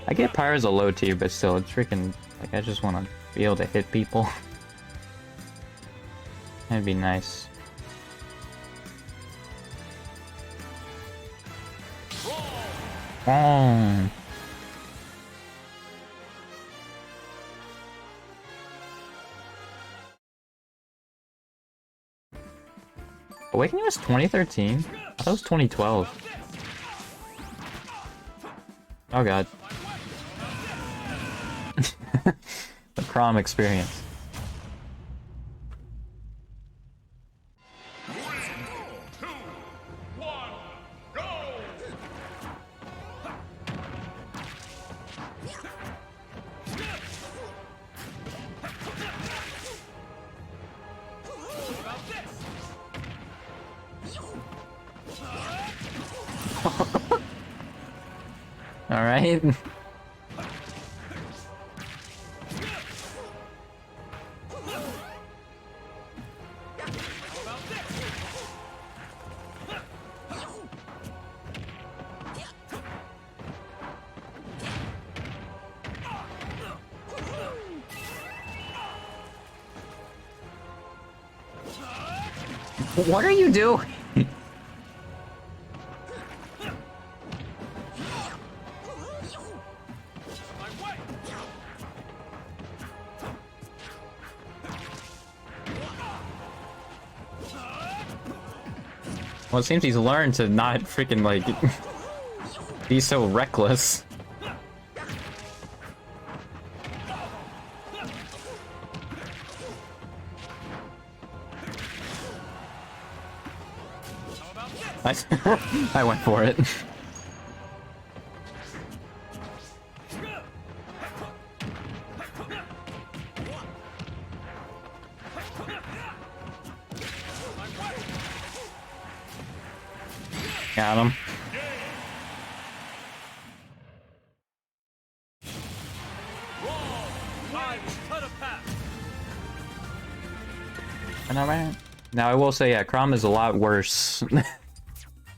I get Pyro's a low tier, but still, it's freaking... Like, I just want to be able to hit people. That'd be nice. Oh. Awakening was 2013? I thought it was 2012. Oh god. The Crom experience. Alright. What are you doing? Well, it seems he's learned to not freaking, like, be so reckless. I went for it. Got him. Now I will say, yeah, Crom is a lot worse.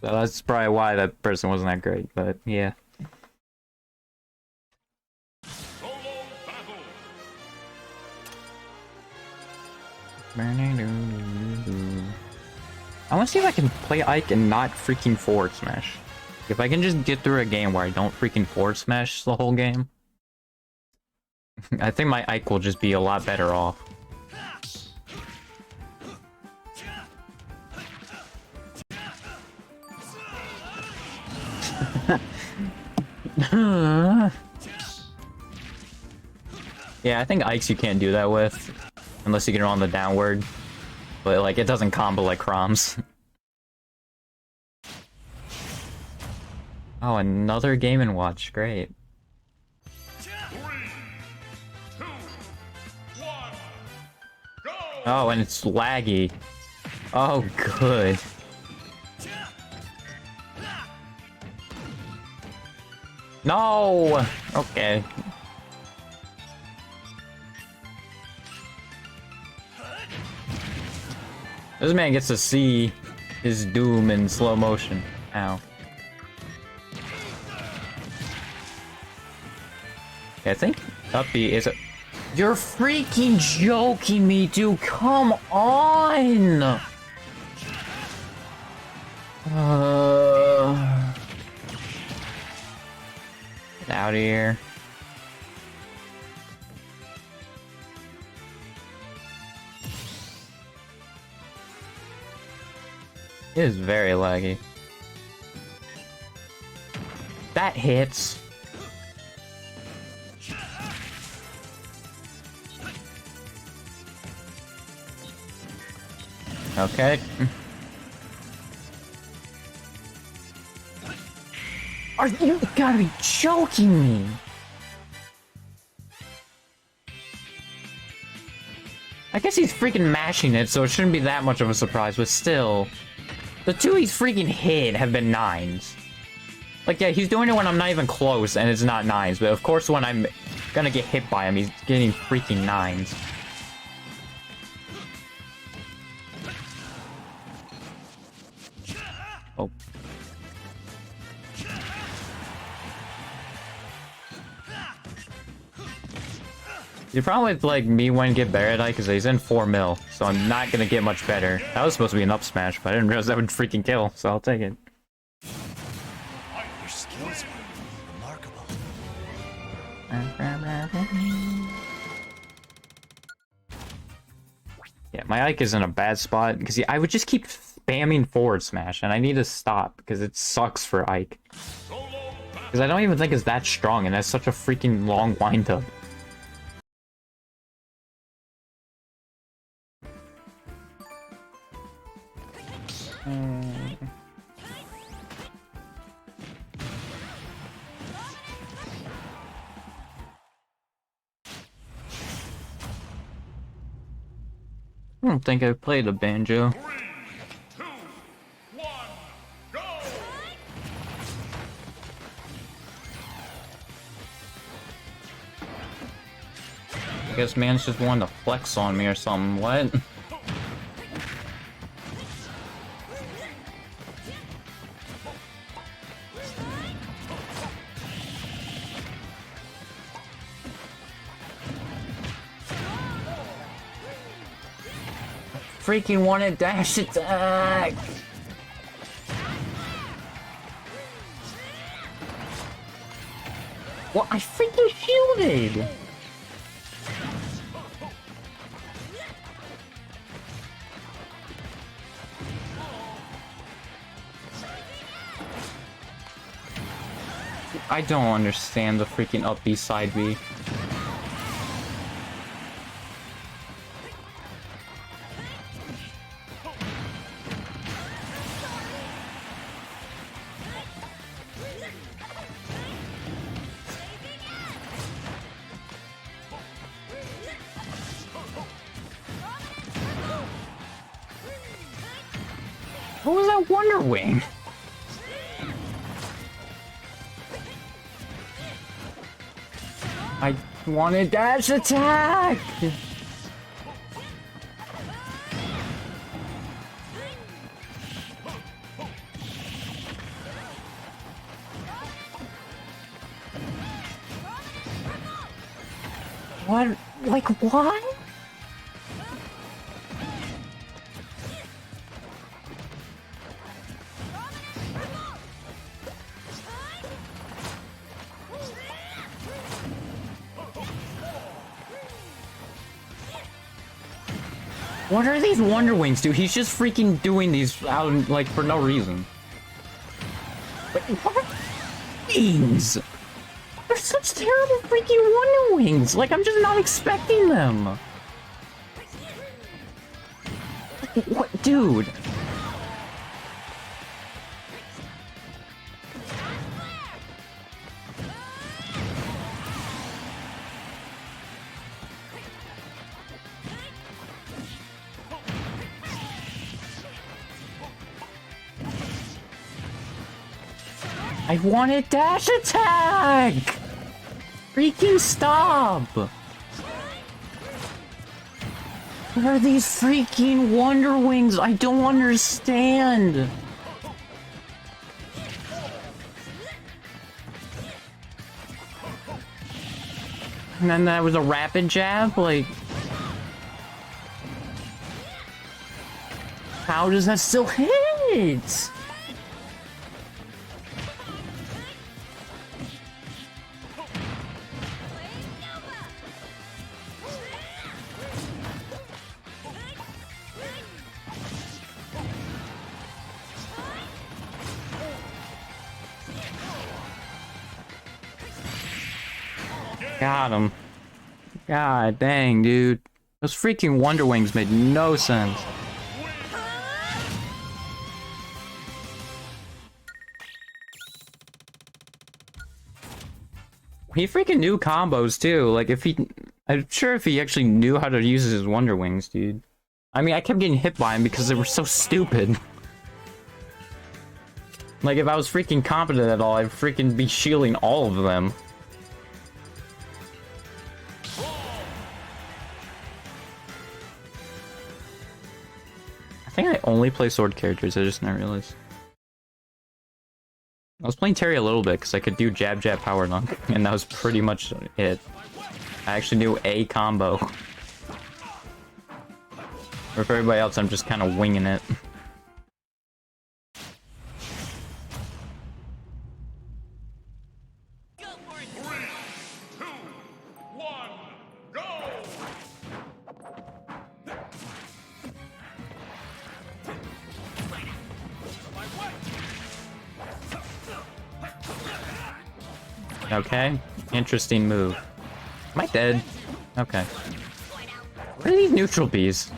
So that's probably why that person wasn't that great, but yeah. I want to see if I can play Ike and not freaking forward smash. If I can just get through a game where I don't freaking forward smash the whole game, I think my Ike will just be a lot better off. Yeah, I think Ikes you can't do that with, unless you get it on the downward. But, like, it doesn't combo like Crom's. Oh, another Game & Watch. Great. 3, 2, 1, go! Oh, and it's laggy. Oh, good. No! Okay. This man gets to see his doom in slow motion. Ow. I think up B is a... You're freaking joking me, dude! Come on! Get out of here. It is very laggy. That hits. Okay. Are you gotta be joking me? I guess he's freaking mashing it, so it shouldn't be that much of a surprise, but still. The two he's freaking hit have been 9s. Like, yeah, he's doing it when I'm not even close, and it's not 9s, but of course when I'm gonna get hit by him, he's getting freaking 9s. Oh. The problem with, like, me when get better at Ike is that he's in 4 mil, so I'm not gonna get much better. That was supposed to be an up smash, but I didn't realize that would freaking kill, so I'll take it. Your skills were remarkable. Yeah, my Ike is in a bad spot, because I would just keep spamming forward smash, and I need to stop because it sucks for Ike. Solo Because I don't even think it's that strong, and has such a freaking long windup. I don't think I've played a banjo. 3, 2, 1, go! I guess man's just wanting to flex on me or something. What? Freaking wanted dash attack! What? I freaking shielded! I don't understand the freaking up B side B. What was that Wonder Wing? I wanted dash attack! What? Like, what? What are these Wonder Wings, dude? He's just freaking doing these out, like, for no reason. But what are these? They're such terrible freaking Wonder Wings! Like, I'm just not expecting them! What, dude? I wanted dash attack! Freaking stop! What are these freaking Wonder Wings? I don't understand! And then that was a rapid jab? Like... How does that still hit? Got him. God dang, dude. Those freaking Wonder Wings made no sense. He freaking knew combos too. Like if he, I'm sure if he actually knew how to use his Wonder Wings, dude. I mean, I kept getting hit by him because they were so stupid. Like if I was freaking competent at all, I'd freaking be shielding all of them. I think I only play sword characters, I just didn't realize. I was playing Terry a little bit because I could do jab jab power dunk, and that was pretty much it. I actually knew a combo. Or for everybody else, I'm just kind of winging it. Okay, interesting move. Am I dead? Okay. What are these neutral bees?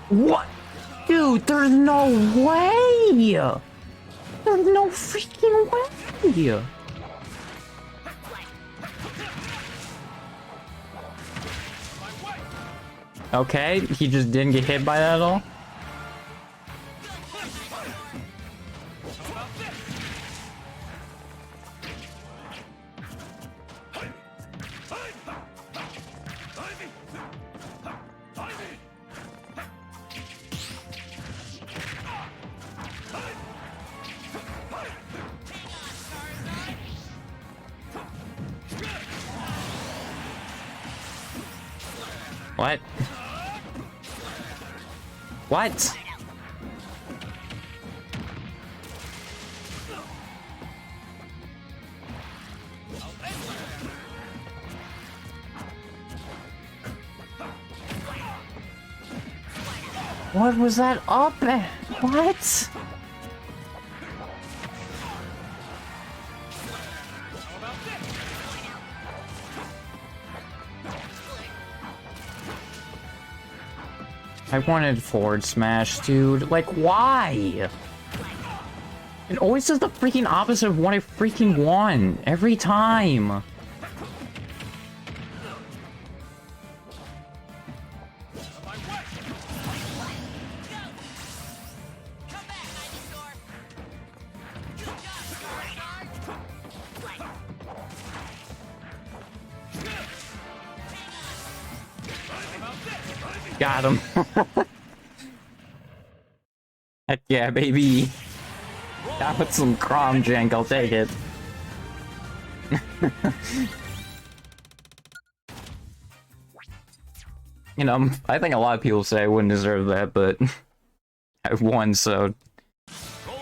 What? Dude, there's no way! There's no freaking way! Okay, he just didn't get hit by that at all? What? What? What was that up at? What? I wanted forward smash, dude. Like, why? It always does the freaking opposite of what I freaking want. Every time. Got him. Heck yeah, baby. That was some crom jank, I'll take it. You know, I think a lot of people say I wouldn't deserve that, but I won, so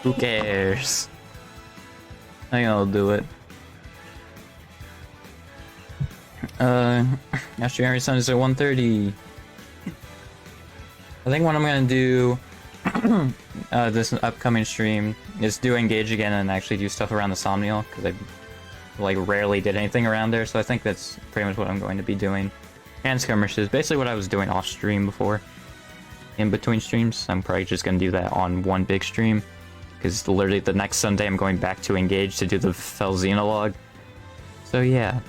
who cares? I think I'll do it. Astro Sun is at 1:30. I think what I'm gonna do this upcoming stream is do Engage again and actually do stuff around the Somnial, because I like rarely did anything around there, so I think that's pretty much what I'm going to be doing. And skirmishes, basically what I was doing off stream before. In between streams, I'm probably just gonna do that on one big stream, because literally the next Sunday I'm going back to Engage to do the Fel Xenologue. So yeah.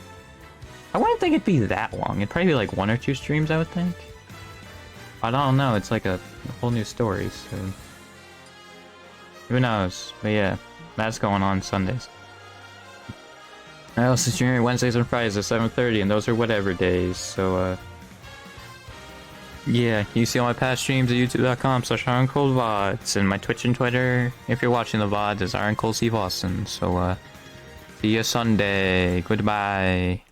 I wouldn't think it'd be that long, it'd probably be like 1 or 2 streams, I would think. I don't know, it's like a whole new story, so... Who knows? But yeah, that's going on Sundays. I also stream Wednesdays and Fridays at 7:30, and those are whatever days, so yeah, you see all my past streams at youtube.com/IronColdVods, and my Twitch and Twitter, if you're watching the VOD, is IronColdSteveAustin, so see you Sunday, goodbye.